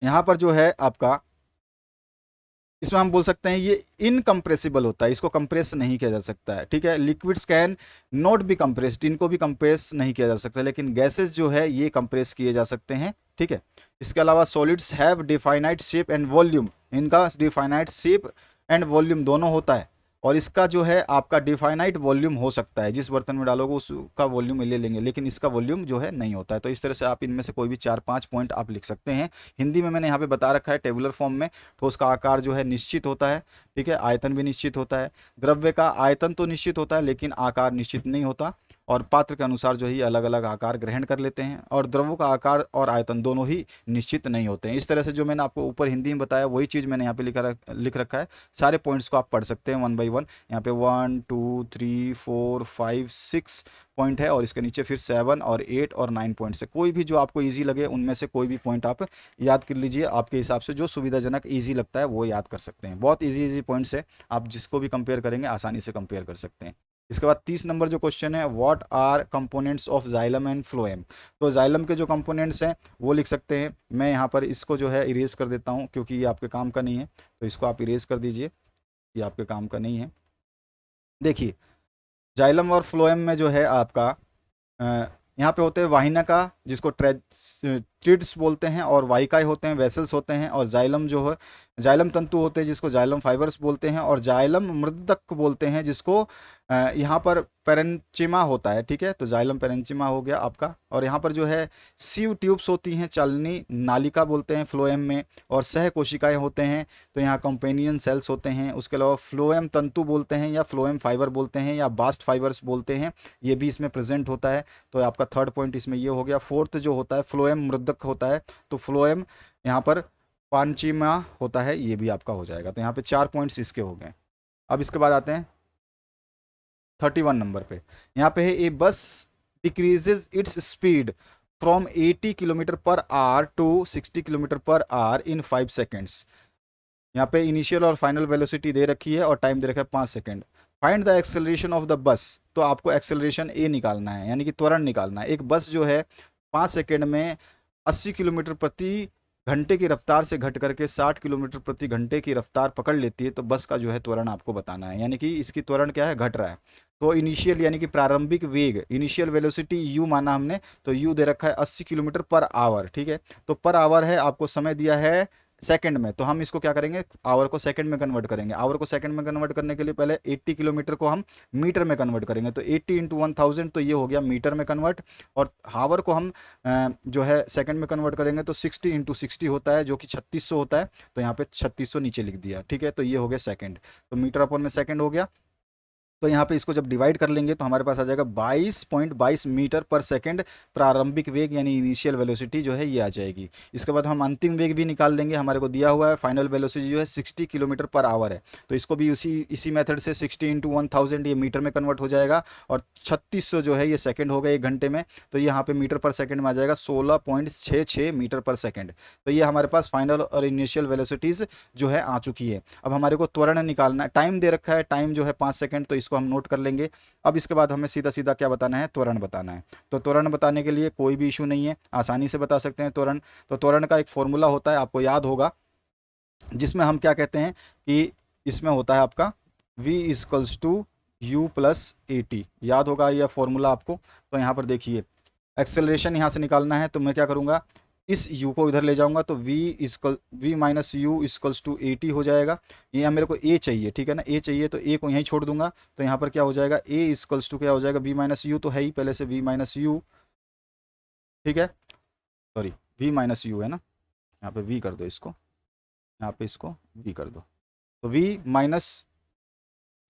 यहाँ पर जो है आपका, इसमें हम बोल सकते हैं ये इनकम्प्रेसिबल होता है, इसको कंप्रेस नहीं किया जा सकता है। ठीक है, liquids can not be compressed, इनको भी कंप्रेस नहीं किया जा सकता, लेकिन गैसेस जो है ये कंप्रेस किए जा सकते हैं। ठीक है, इसके अलावा solids have definite shape and volume, इनका डिफाइनाइट शेप एंड वॉल्यूम दोनों होता है, और इसका जो है आपका डिफाइनाइट वॉल्यूम हो सकता है, जिस बर्तन में डालोगे उसका वॉल्यूम ले लेंगे, लेकिन इसका वॉल्यूम जो है नहीं होता है। तो इस तरह से आप इनमें से कोई भी 4-5 पॉइंट आप लिख सकते हैं। हिंदी में मैंने यहाँ पे बता रखा है टेबुलर फॉर्म में। ठोस का आकार जो है निश्चित होता है, ठीक है, आयतन भी निश्चित होता है। द्रव्य का आयतन तो निश्चित होता है लेकिन आकार निश्चित नहीं होता, और पात्र के अनुसार जो है अलग अलग आकार ग्रहण कर लेते हैं, और द्रव्यों का आकार और आयतन दोनों ही निश्चित नहीं होते हैं। इस तरह से जो मैंने आपको ऊपर हिंदी में बताया वही चीज़ मैंने यहाँ पे लिख रखा है। सारे पॉइंट्स को आप पढ़ सकते हैं वन बाई वन। यहाँ पे 1 2 3 4 5 6 पॉइंट है, और इसके नीचे फिर 7 और 8 और 9 पॉइंट्स है। कोई भी जो आपको ईजी लगे उनमें से कोई भी पॉइंट आप याद कर लीजिए, आपके हिसाब से जो सुविधाजनक ईजी लगता है वो याद कर सकते हैं। बहुत ईजी पॉइंट्स है, आप जिसको भी कंपेयर करेंगे आसानी से कंपेयर कर सकते हैं। इसके बाद 30 नंबर जो क्वेश्चन है, what are components of xylem and phloem. तो जाइलम के जो कंपोनेंट्स हैं वो लिख सकते हैं। मैं यहाँ पर इसको जो है इरेज कर देता हूँ क्योंकि ये आपके काम का नहीं है, तो इसको आप इरेज कर दीजिए, ये आपके काम का नहीं है। देखिए जाइलम और फ्लोएम में जो है आपका यहाँ पे होते हैं वाहिनका जिसको ट्रिड्स बोलते हैं, और वाहिकाएं होते हैं, वेसल्स होते हैं, और जाइलम जो है जाइलम तंतु होते हैं जिसको जाइलम फाइबर्स बोलते हैं, और जाइलम मृदक बोलते हैं जिसको यहाँ पर पेरेंचिमा होता है। ठीक है, तो जाइलम पेरेंचिमा हो गया आपका। और यहाँ पर जो है सीव ट्यूब्स होती हैं, चालनी नालिका बोलते हैं फ्लोएम में, और सह कोशिकाएं होते हैं, तो यहाँ कंपेनियन सेल्स होते हैं। उसके अलावा फ्लोएम तंतु बोलते हैं या फ्लोएम फाइबर बोलते हैं या बास्ट फाइबर्स बोलते हैं, ये भी इसमें प्रेजेंट होता है। तो आपका थर्ड पॉइंट इसमें ये हो गया। फोर्थ जो होता है फ्लोएम मृदक होता है, तो फ्लोएम यहाँ पर पानचिमा होता है, ये भी आपका हो जाएगा। तो यहाँ पे 4 पॉइंट्स इसके हो गए। अब इसके बाद आते हैं 31 नंबर पे। यहाँ पे है a bus decreases its speed from 80 kilometre per hour to 60 kilometre per hour in 5 seconds. यहाँ पे इनिशियल और फाइनल वेलोसिटी दे रखी है और टाइम दे रखा है 5 second. Find the acceleration of the bus, तो आपको एक्सेलरेशन ए निकालना है, यानी कि त्वरण निकालना है। एक बस जो है 5 सेकेंड में 80 किलोमीटर प्रति घंटे की रफ्तार से घट करके 60 किलोमीटर प्रति घंटे की रफ्तार पकड़ लेती है, तो बस का जो है त्वरण आपको बताना है, यानी कि इसकी त्वरण क्या है, घट रहा है। तो इनिशियल यानी कि प्रारंभिक वेग, इनिशियल वेलोसिटी यू माना हमने, तो यू दे रखा है 80 किलोमीटर पर आवर, ठीक है। तो पर आवर है, आपको समय दिया है सेकंड में, तो हम इसको क्या करेंगे, आवर को सेकंड में कन्वर्ट करेंगे। आवर को सेकंड में कन्वर्ट करने के लिए पहले 80 किलोमीटर को हम मीटर में कन्वर्ट करेंगे, तो 80 इंटू 1000, तो ये हो गया मीटर में कन्वर्ट। और आवर को हम जो है सेकंड में कन्वर्ट करेंगे, तो 60 इंटू 60 होता है, जो कि 3600 होता है। तो यहाँ पे 3600 नीचे लिख दिया, ठीक है। तो ये हो गया सेकंड, तो मीटर अपॉन में सेकंड हो गया। तो यहाँ पे इसको जब डिवाइड कर लेंगे तो हमारे पास आ जाएगा 22.22 मीटर पर सेकंड प्रारंभिक वेग, यानी इनिशियल वेलोसिटी जो है ये आ जाएगी। इसके बाद हम अंतिम वेग भी निकाल लेंगे, हमारे को दिया हुआ है फाइनल वेलोसिटी जो है 60 किलोमीटर पर आवर है। तो इसको भी इसी मेथड से 60 इंटू 1000 ये मीटर में कन्वर्ट हो जाएगा, और 3600 जो है ये सेकेंड हो गया 1 घंटे में। तो ये यहाँ पे मीटर पर सेकेंड में आ जाएगा 16.66 मीटर पर सेकेंड। तो ये हमारे पास फाइनल और इनिशियल वेलोसिटीज़ जो है आ चुकी है। अब हमारे को त्वरण निकालना है, टाइम दे रखा है, टाइम जो है 5 सेकंड, तो इसको हम नोट कर लेंगे। अब इसके बाद हमें सीधा सीधा क्या बताना है, त्वरण बताना है। तो त्वरण बताने के लिए कोई भी इशू नहीं है, आसानी से बता सकते हैं त्वरण। तो त्वरण का एक फॉर्मूला होता है, आपको याद होगा, जिसमें हम क्या कहते हैं कि इसमें होता है आपका v equals to u plus a t, याद होगा यह फॉर्मूला आपको। तो यहाँ पर देखिए, एक्सेलरेशन यहाँ से निकालना है, तो मैं क्या करूँगा, इस u को इधर ले जाऊंगा, तो v minus u equals to a t हो जाएगा। ये मेरे को a चाहिए, ठीक है ना, a चाहिए, तो a को यहीं छोड़ दूंगा। तो यहाँ पर क्या हो जाएगा, a इजकल्स टू क्या हो जाएगा, v माइनस यू तो है ही पहले से, v माइनस यू, ठीक है, सॉरी v माइनस यू है ना, यहाँ पे v कर दो इसको, यहाँ पे इसको v कर दो, तो v माइनस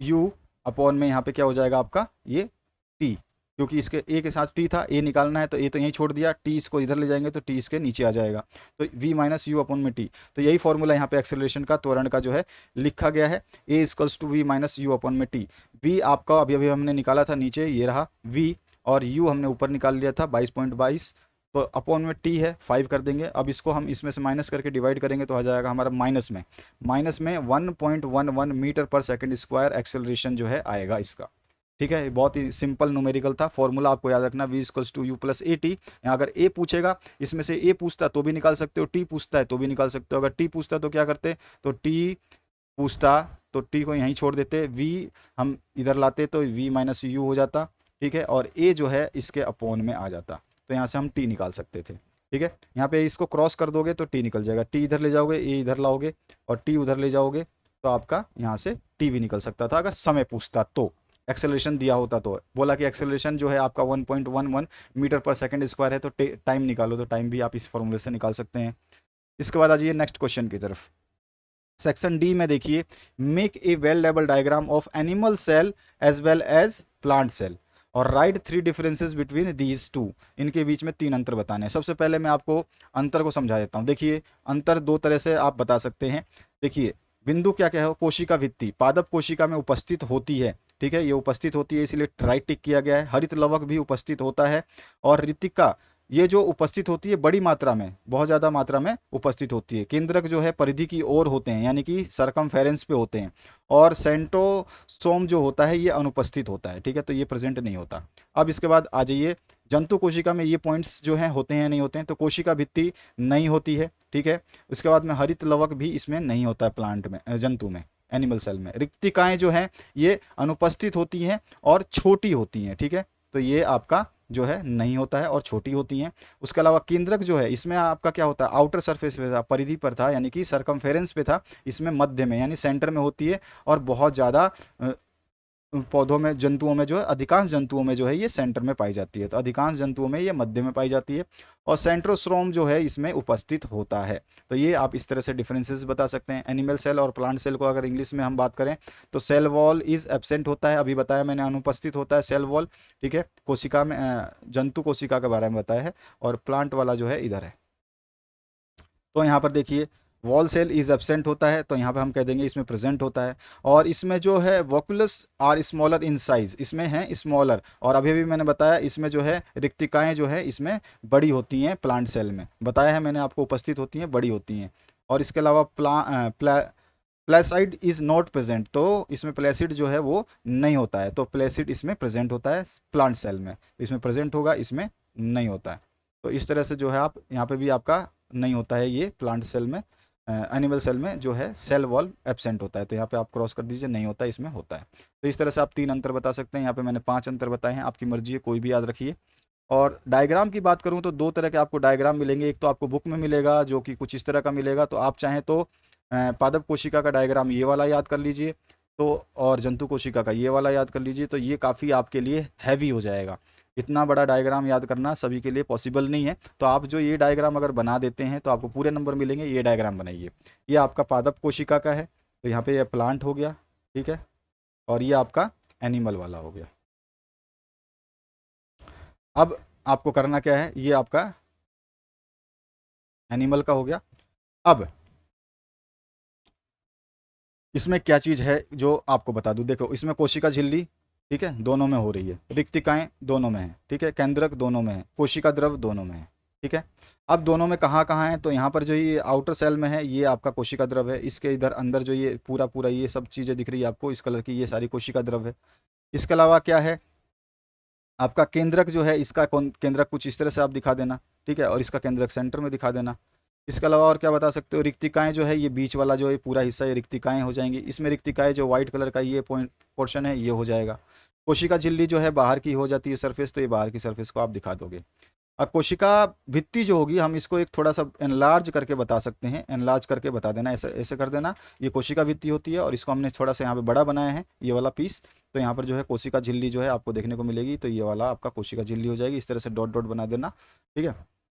यू अपॉन में यहाँ पे क्या हो जाएगा आपका ये t, क्योंकि इसके a के साथ t था, a निकालना है तो a तो यहीं छोड़ दिया, t इसको इधर ले जाएंगे तो t इसके नीचे आ जाएगा, तो v माइनस यू अपॉन में t। तो यही फॉर्मूला यहाँ पे एक्सेलरेशन का, त्वरण का जो है लिखा गया है, a equals to v minus u upon में t। v आपका अभी अभी हमने निकाला था नीचे, ये रहा v, और u हमने ऊपर निकाल लिया था 22.22, तो अपॉन में t है 5 कर देंगे। अब इसको हम इसमें से माइनस करके डिवाइड करेंगे तो आ जाएगा हमारा माइनस में 1.11 मीटर पर सेकंड स्क्वायर एक्सेलरेशन जो है आएगा इसका, ठीक है। बहुत ही सिंपल न्यूमेरिकल था, फॉर्मूला आपको याद रखना, v equals to u plus a t. यहाँ अगर a पूछेगा, इसमें से a पूछता तो भी निकाल सकते हो, t पूछता है तो भी निकाल सकते हो। अगर t पूछता तो क्या करते, तो t पूछता तो t को यहीं छोड़ देते, v हम इधर लाते तो v माइनस यू हो जाता, ठीक है, और a जो है इसके अपॉन में आ जाता, तो यहाँ से हम t निकाल सकते थे, ठीक है। यहाँ पे इसको क्रॉस कर दोगे तो t निकल जाएगा, t इधर ले जाओगे, a इधर लाओगे, और t उधर ले जाओगे, तो आपका यहाँ से t भी निकल सकता था, अगर समय पूछता तो, एक्सेलरेशन दिया होता तो। बोला कि एक्सेलरेशन जो है आपका 1.11 मीटर पर सेकंड स्क्वायर है, तो टाइम निकालो, तो टाइम भी आप इस फॉर्मूले से निकाल सकते हैं। इसके बाद आ जाइए नेक्स्ट क्वेश्चन की तरफ। सेक्शन डी में देखिए, मेक ए वेल लेवल diagram of animal cell as well as plant cell और write 3 differences between these two. इनके बीच में 3 अंतर बताने हैं। सबसे पहले मैं आपको अंतर को समझा देता हूँ। देखिए, अंतर 2 तरह से आप बता सकते हैं। देखिए, बिंदु क्या क्या है, कोशिका भित्ति पादप कोशिका में उपस्थित होती है, ठीक है, ये उपस्थित होती है, इसलिए राइट टिक किया गया है। हरित लवक भी उपस्थित होता है, और ऋतिका ये जो उपस्थित होती है बड़ी मात्रा में, बहुत ज़्यादा मात्रा में उपस्थित होती है। केंद्रक जो है परिधि की ओर होते हैं, यानी कि सरकमफेरेंस पे होते हैं, और सेंट्रोसोम जो होता है ये अनुपस्थित होता है, ठीक है, तो ये प्रेजेंट नहीं होता। अब इसके बाद आ जाइए, जंतु कोशिका में ये पॉइंट्स जो हैं होते हैं नहीं होते हैं, तो कोशिका भित्ति नहीं होती है, ठीक है। उसके बाद में हरित लवक भी इसमें नहीं होता है, प्लांट में, जंतु में, एनिमल सेल में। रिक्तिकाएं जो हैं ये अनुपस्थित होती हैं और छोटी होती हैं, ठीक है, तो ये आपका जो है नहीं होता है और छोटी होती हैं। उसके अलावा केंद्रक जो है इसमें आपका क्या होता है, आउटर सरफेस पे था, परिधि पर था, यानी कि सरकमफेरेंस पे था, इसमें मध्य में यानी सेंटर में होती है, और बहुत ज़्यादा पौधों में, जंतुओं में जो है, अधिकांश जंतुओं में जो है ये सेंटर में पाई जाती है, तो अधिकांश जंतुओं में ये मध्य में पाई जाती है, और सेंट्रोस्ट्रोम जो है इसमें उपस्थित होता है। तो ये आप इस तरह से डिफरेंसेस बता सकते हैं। एनिमल सेल और प्लांट सेल को अगर इंग्लिश में हम बात करें तो सेल वॉल इज एब्सेंट होता है, अभी बताया मैंने, अनुपस्थित होता है सेल वॉल, ठीक है, कोशिका में, जंतु कोशिका के बारे में बताया है, और प्लांट वाला जो है इधर है। तो यहाँ पर देखिए, वॉल सेल इज एब्सेंट होता है, तो यहाँ पे हम कह देंगे इसमें प्रेजेंट होता है। और इसमें जो है वोकुलस आर स्मॉलर इन साइज, इसमें है स्मॉलर, और अभी भी मैंने बताया इसमें जो है रिक्तिकाएं जो है इसमें बड़ी होती हैं, प्लांट सेल में बताया है मैंने आपको, उपस्थित होती हैं, बड़ी होती हैं। और इसके अलावा प्लेसाइड इज नॉट प्रेजेंट, तो इसमें प्लेसिड जो है वो नहीं होता है, तो प्लेसिड इसमें प्रेजेंट होता है प्लांट सेल में, तो इसमें प्रेजेंट होगा, इसमें नहीं होता है। तो इस तरह से जो है आप यहाँ पे भी आपका नहीं होता है ये प्लांट सेल में, एनिमल सेल में जो है सेल वॉल एब्सेंट होता है। तो यहाँ पे आप क्रॉस कर दीजिए, नहीं होता है, इसमें होता है। तो इस तरह से आप 3 अंतर बता सकते हैं। यहाँ पे मैंने 5 अंतर बताए हैं, आपकी मर्जी है कोई भी याद रखिए। और डायग्राम की बात करूँ तो 2 तरह के आपको डायग्राम मिलेंगे। एक तो आपको बुक में मिलेगा जो कि कुछ इस तरह का मिलेगा, तो आप चाहें तो पादप कोशिका का डायग्राम ये वाला याद कर लीजिए, तो और जंतु कोशिका का ये वाला याद कर लीजिए। तो ये काफ़ी आपके लिए हैवी हो जाएगा, इतना बड़ा डायग्राम याद करना सभी के लिए पॉसिबल नहीं है। तो आप जो ये डायग्राम अगर बना देते हैं तो आपको पूरे नंबर मिलेंगे। ये डायग्राम बनाइए, ये आपका पादप कोशिका का है, तो यहाँ पे ये प्लांट हो गया, ठीक है, और ये आपका एनिमल वाला हो गया। अब आपको करना क्या है, ये आपका एनिमल का हो गया। अब इसमें क्या चीज़ है जो आपको बता दूं, देखो इसमें कोशिका झिल्ली, ठीक है, दोनों में हो रही है, रिक्तिकाएं दोनों में है, ठीक है, केंद्रक दोनों में है, कोशिका द्रव दोनों में है, ठीक है। अब दोनों में कहाँ कहाँ है, तो यहाँ पर जो ये आउटर सेल में है ये आपका कोशिका द्रव है, इसके इधर अंदर जो ये पूरा पूरा ये सब चीज़ें दिख रही है आपको इस कलर की, ये सारी कोशिका द्रव है। इसके अलावा क्या है, आपका केंद्रक जो है, इसका केंद्रक कुछ इस तरह से आप दिखा देना, ठीक है, और इसका केंद्रक सेंटर में दिखा देना। इसके अलावा और क्या बता सकते हो, रिक्तिकाएं जो है, ये बीच वाला जो है पूरा हिस्सा ये रिक्तिकाएं हो जाएंगी। इसमें रिक्तिकाएं जो व्हाइट कलर का ये पोर्शन है ये हो जाएगा। कोशिका झिल्ली जो है बाहर की हो जाती है सरफेस, तो ये बाहर की सरफेस को आप दिखा दोगे। अब कोशिका भित्ति जो होगी, हम इसको एक थोड़ा सा एनलार्ज करके बता सकते हैं, एनलार्ज करके बता देना, ऐसे ऐसे कर देना। ये कोशिका भित्ति होती है और इसको हमने थोड़ा सा यहाँ पे बड़ा बनाया है ये वाला पीस, तो यहाँ पर जो है कोशिका झिल्ली जो है आपको देखने को मिलेगी, तो ये वाला आपका कोशिका झिल्ली हो जाएगी। इस तरह से डॉट डॉट बना देना, ठीक है।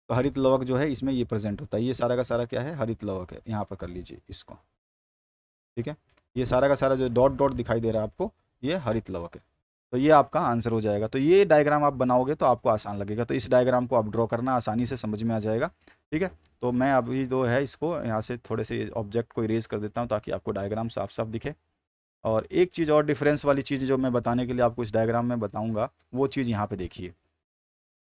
तो हरित लवक जो है इसमें ये प्रेजेंट होता है, ये सारा का सारा क्या है, हरित लवक है, यहाँ पर कर लीजिए इसको, ठीक है। ये सारा का सारा जो डॉट डॉट दिखाई दे रहा है आपको, ये हरित लवक है। तो ये आपका आंसर हो जाएगा। तो ये डायग्राम आप बनाओगे तो आपको आसान लगेगा, तो इस डायग्राम को आप ड्रॉ करना आसानी से समझ में आ जाएगा, ठीक है। तो मैं अभी जो है इसको यहाँ से थोड़े से ऑब्जेक्ट को इरेज कर देता हूँ ताकि आपको डायग्राम साफ साफ दिखे। और एक चीज़ और डिफरेंस वाली चीज़ जो मैं बताने के लिए आपको इस डायग्राम में बताऊँगा, वो चीज़ यहाँ पे देखिए।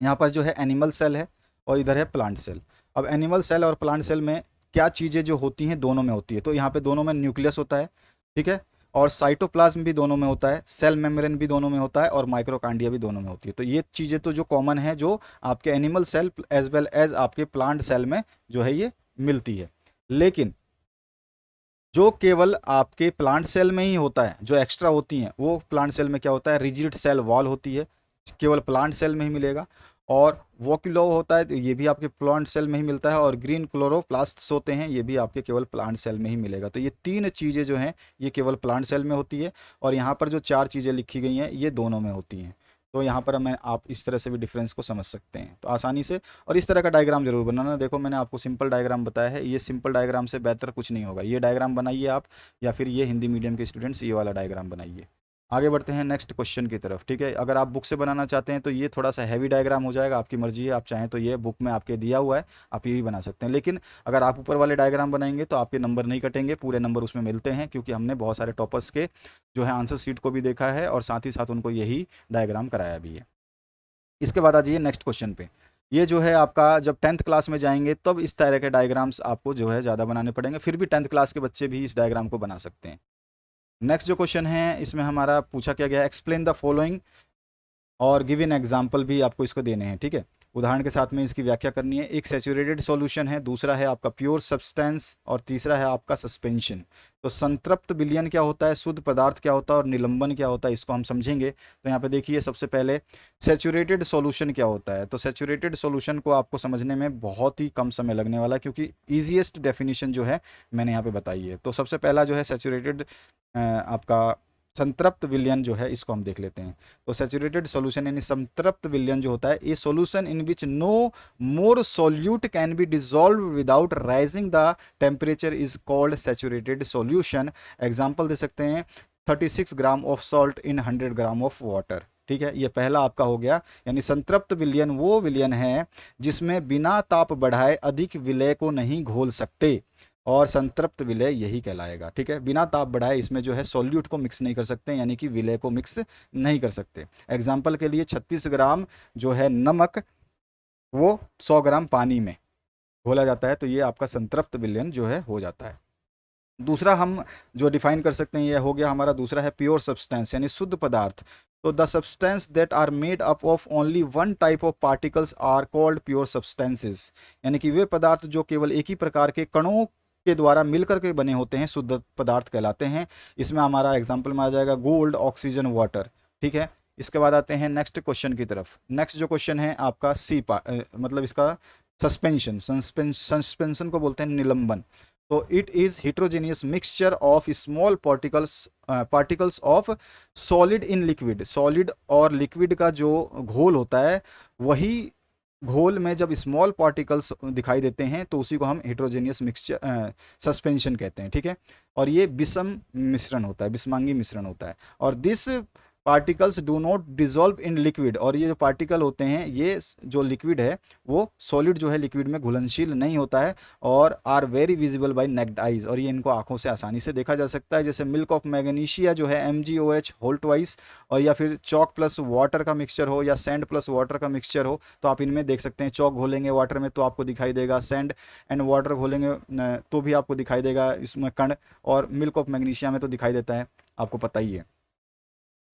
यहाँ पर जो है एनिमल सेल है और इधर है प्लांट सेल। अब एनिमल सेल और प्लांट सेल में क्या चीज़ें जो होती हैं, दोनों में होती है। तो यहाँ पे दोनों में न्यूक्लियस होता है, ठीक है, और साइटोप्लाज्म भी दोनों में होता है, सेल मेम्ब्रेन भी दोनों में होता है, और माइक्रोकांडिया भी दोनों में होती है। तो ये चीज़ें तो जो कॉमन है, जो आपके animal cell as well as आपके प्लांट सेल में जो है ये मिलती है। लेकिन जो केवल आपके प्लांट सेल में ही होता है, जो एक्स्ट्रा होती हैं, वो प्लांट सेल में क्या होता है, रिजिड सेल वॉल होती है, केवल प्लांट सेल में ही मिलेगा। और वोक्यूलो होता है, तो ये भी आपके प्लांट सेल में ही मिलता है। और ग्रीन क्लोरोप्लास्ट्स होते हैं, ये भी आपके केवल प्लांट सेल में ही मिलेगा। तो ये 3 चीज़ें जो हैं ये केवल प्लांट सेल में होती है, और यहाँ पर जो 4 चीज़ें लिखी गई हैं ये दोनों में होती हैं। तो यहाँ पर मैं आप इस तरह से भी डिफरेंस को समझ सकते हैं, तो आसानी से। और इस तरह का डायग्राम जरूर बनाना। देखो मैंने आपको सिंपल डायग्राम बताया है, ये सिंपल डायग्राम से बेहतर कुछ नहीं होगा। ये डायग्राम बनाइए आप, या फिर ये हिंदी मीडियम के स्टूडेंट्स ये वाला डायग्राम बनाइए। आगे बढ़ते हैं नेक्स्ट क्वेश्चन की तरफ, ठीक है। अगर आप बुक से बनाना चाहते हैं तो ये थोड़ा सा हैवी डायग्राम हो जाएगा, आपकी मर्जी है, आप चाहें तो ये बुक में आपके दिया हुआ है, आप ये भी बना सकते हैं। लेकिन अगर आप ऊपर वाले डायग्राम बनाएंगे तो आपके नंबर नहीं कटेंगे, पूरे नंबर उसमें मिलते हैं, क्योंकि हमने बहुत सारे टॉपर्स के जो है आंसर शीट को भी देखा है और साथ ही साथ उनको यही डायग्राम कराया भी है। इसके बाद आ जाइए नेक्स्ट क्वेश्चन पे। ये जो है आपका जब 10th क्लास में जाएंगे तब इस तरह के डायग्राम्स आपको जो है ज़्यादा बनाने पड़ेंगे, फिर भी 10th क्लास के बच्चे भी इस डायग्राम को बना सकते हैं। नेक्स्ट जो क्वेश्चन है इसमें हमारा पूछा क्या गया, एक्सप्लेन द फॉलोइंग, और गिव इन एग्जाम्पल भी आपको इसको देने हैं, ठीक है। उदाहरण के साथ में इसकी व्याख्या करनी है। एक सैचुरेटेड सॉल्यूशन है, दूसरा है आपका प्योर सब्सटेंस, और तीसरा है आपका सस्पेंशन। तो संतृप्त विलयन क्या होता है, शुद्ध पदार्थ क्या होता है, और निलंबन क्या होता है, इसको हम समझेंगे। तो यहाँ पे देखिए सबसे पहले सैचुरेटेड सॉल्यूशन क्या होता है। तो सैचुरेटेड सॉल्यूशन को आपको समझने में बहुत ही कम समय लगने वाला है, क्योंकि ईजिएस्ट डेफिनेशन जो है मैंने यहाँ पे बताई है। तो सबसे पहला जो है सैचुरेटेड आपका संतृप्त विलयन जो है, इसको हम देख लेते हैं। तो सैचुरेटेड सॉल्यूशन यानी संतृप्त विलयन जो होता है, a solution in which no more solute can be dissolve without rising the temperature is called saturated solution. Example दे सकते हैं 36 gram of salt in 100 gram of water, ठीक है। ये पहला आपका हो गया। यानी संतृप्त विलयन वो विलयन है जिसमें बिना ताप बढ़ाए अधिक विलय को नहीं घोल सकते, और संतृप्त विलय यही कहलाएगा, ठीक है। बिना ताप बढ़ाए इसमें जो है सॉल्यूट को मिक्स नहीं कर सकते, यानी कि विलय को मिक्स नहीं कर सकते। एग्जाम्पल के लिए 36 ग्राम जो है नमक वो 100 ग्राम पानी में घोला जाता है, तो ये आपका संतृप्त विलयन जो है हो जाता है। दूसरा हम जो डिफाइन कर सकते हैं, ये हो गया हमारा दूसरा है प्योर सब्सटेंस यानी शुद्ध पदार्थ। तो the substance that are made up of only one type of particles are called pure substances, यानी कि वे पदार्थ जो केवल एक ही प्रकार के कणों के द्वारा मिलकर के बने होते हैं शुद्ध पदार्थ कहलाते हैं। इसमें हमारा एग्जाम्पल में आ जाएगा गोल्ड, ऑक्सीजन, वाटर। ठीक है, इसके बाद आते हैं नेक्स्ट क्वेश्चन की तरफ। नेक्स्ट जो क्वेश्चन है आपका मतलब इसका सस्पेंशन को बोलते हैं निलंबन। तो it is heterogeneous mixture of small particles of solid in liquid. Solid और लिक्विड का जो घोल होता है, वही घोल में जब स्मॉल पार्टिकल्स दिखाई देते हैं तो उसी को हम हेट्रोजेनियस मिक्सचर सस्पेंशन कहते हैं। ठीक है, और ये विषम मिश्रण होता है, विषमांगी मिश्रण होता है। और this particles do not dissolve in liquid, और ये जो पार्टिकल होते हैं, ये जो लिक्विड है वो सॉलिड जो है लिक्विड में घुलनशील नहीं होता है, और are very visible by naked eyes, और ये इनको आंखों से आसानी से देखा जा सकता है। जैसे मिल्क ऑफ मैग्नीशिया जो है MgOH होल ट्वाइस, और या फिर चॉक प्लस वाटर का मिक्सचर हो या सैंड प्लस वाटर का मिक्सचर हो, तो आप इनमें देख सकते हैं। चॉक घोलेंगे वाटर में तो आपको दिखाई देगा, सैंड एंड वाटर घोलेंगे तो भी आपको दिखाई देगा इसमें कण, और मिल्क ऑफ मैग्नीशिया में तो दिखाई देता है, आपको पता ही है।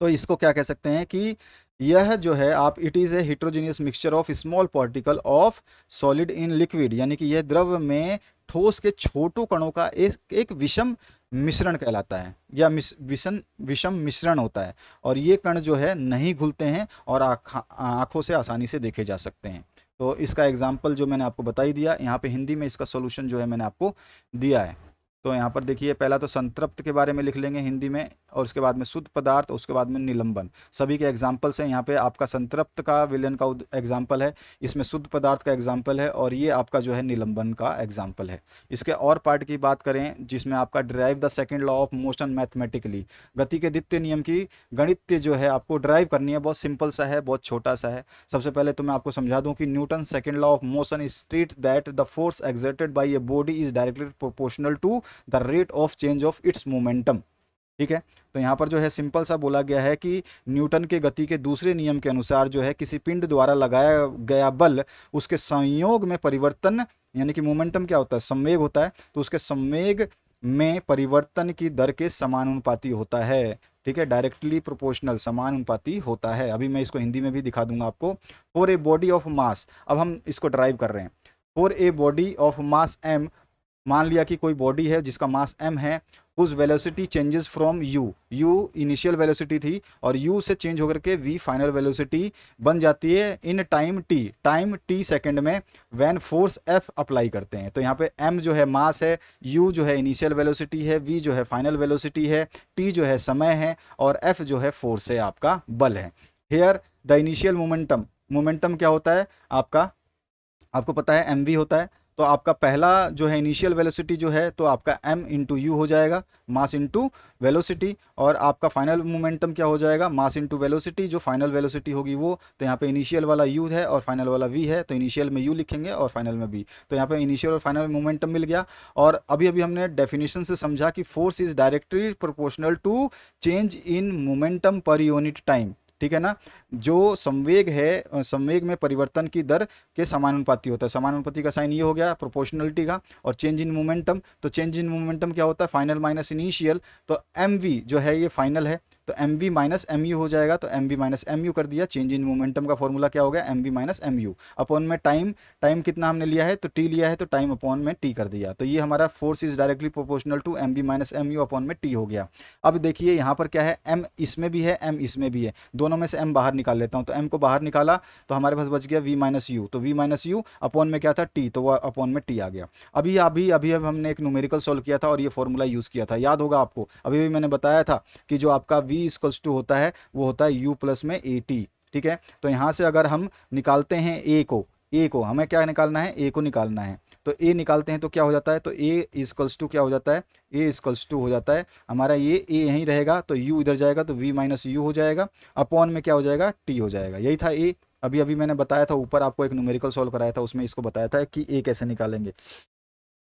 तो इसको क्या कह सकते हैं कि यह जो है आप, it is a heterogeneous mixture of small particle of solid in liquid, यानी कि यह द्रव में ठोस के छोटों कणों का एक विषम मिश्रण कहलाता है, या विषम मिश्रण होता है। और ये कण जो है नहीं घुलते हैं और आँखों से आसानी से देखे जा सकते हैं। तो इसका एग्जाम्पल जो मैंने आपको बता ही दिया, यहाँ पे हिंदी में इसका सोल्यूशन जो है मैंने आपको दिया है। तो यहाँ पर देखिए, पहला तो संतृप्त के बारे में लिख लेंगे हिंदी में, और उसके बाद में शुद्ध पदार्थ, उसके बाद में निलंबन। सभी के एग्जाम्पल्स हैं। यहाँ पे आपका संतृप्त का विलयन का एग्जाम्पल है, इसमें शुद्ध पदार्थ का एग्जाम्पल है, और ये आपका जो है निलंबन का एग्जाम्पल है। इसके और पार्ट की बात करें, जिसमें आपका drive the second law of motion mathematically, गति के द्वितीय नियम की गणित जो है आपको ड्राइव करनी है। बहुत सिंपल सा है, बहुत छोटा सा है। सबसे पहले तो मैं आपको समझा दूं कि Newton second law of motion state that the force exerted by a body is directly proportional to the rate of change of its momentum. ठीक है, तो यहाँ पर जो है सिंपल सा बोला गया है कि न्यूटन के गति के दूसरे नियम के अनुसार जो है किसी पिंड द्वारा लगाया गया बल, उसके संयोग में परिवर्तन, यानी कि मोमेंटम क्या होता है, संवेग होता है, तो उसके संवेग में परिवर्तन की दर के समानुपाती होता है। ठीक है, डायरेक्टली प्रोपोर्शनल, समानुपाती होता है। अभी मैं इसको हिंदी में भी दिखा दूंगा आपको। For a body of mass, अब हम इसको ड्राइव कर रहे हैं। For a body of mass m, मान लिया कि कोई बॉडी है जिसका मास m है, उस velocity changes from u initial velocity थी, और u से चेंज होकर के v फाइनल वेलोसिटी बन जाती है इन टाइम t सेकंड में, व्हेन फोर्स f अप्लाई करते हैं। तो यहाँ पे m जो है मास है, u जो है इनिशियल वेलोसिटी है, v जो है फाइनल वेलोसिटी है, t जो है समय है, और f जो है फोर्स है, आपका बल है। हेयर द इनिशियल मोमेंटम क्या होता है आपका, आपको पता है mv होता है। तो आपका पहला जो है इनिशियल वेलोसिटी जो है, तो आपका m इंटू यू हो जाएगा, मास इंटू वेलोसिटी, और आपका फाइनल मोमेंटम क्या हो जाएगा, मास इंटू वेलोसिटी, जो फाइनल वेलोसिटी होगी वो। तो यहाँ पे इनिशियल वाला u है और फाइनल वाला v है, तो इनिशियल में u लिखेंगे और फाइनल में v। तो यहाँ पे इनिशियल और फाइनल मोमेंटम मिल गया। और अभी अभी हमने डेफिनेशन से समझा कि force is directly proportional to change in momentum per unit time. ठीक है ना, जो संवेग है, संवेग में परिवर्तन की दर के समानुपाती होता है। समानुपाती का साइन ये हो गया प्रोपोर्शनलिटी का। और चेंज इन मोमेंटम, तो चेंज इन मोमेंटम क्या होता है, फाइनल माइनस इनिशियल। तो mv जो है ये फाइनल है, तो mv माइनस mu हो जाएगा। तो mv माइनस mu कर दिया, चेंज इन मोमेंटम का फॉर्मूला क्या हो गया, mv माइनस mu अपॉन में टाइम कितना हमने लिया है, तो t लिया है, तो टाइम अपॉन में t कर दिया। तो ये हमारा force is directly proportional to mv minus mu upon में t हो गया। अब देखिए यहाँ पर क्या है, m इसमें भी है, m इसमें भी है, दोनों में से m बाहर निकाल लेता हूँ। तो m को बाहर निकाला तो हमारे पास बच गया v माइनस यू, तो v माइनस यू अपॉन में क्या था, t, तो वह अपॉन में t आ गया। अभी अभी अभी अब हमने एक न्यूमेरिकल सॉल्व किया था और ये फॉर्मूला यूज़ किया था, याद होगा आपको। अभी भी मैंने बताया था कि जो आपका v इक्वल्स टू होता है वो होता है u प्लस में at। ठीक है, तो यहाँ से अगर हम निकालते हैं a को हमें क्या निकालना है, a को निकालना है। तो a निकालते हैं तो क्या हो जाता है, तो a इक्वल्स टू क्या हो जाता है, a इक्वल्स टू हो जाता है हमारा, ये a यहीं रहेगा, तो u इधर जाएगा, तो v माइनस यू हो जाएगा, अपॉन में क्या हो जाएगा, t हो जाएगा। यही था a। अभी अभी मैंने बताया था ऊपर आपको एक न्यूमेरिकल सॉल्व कराया था, उसमें इसको बताया था कि a कैसे निकालेंगे।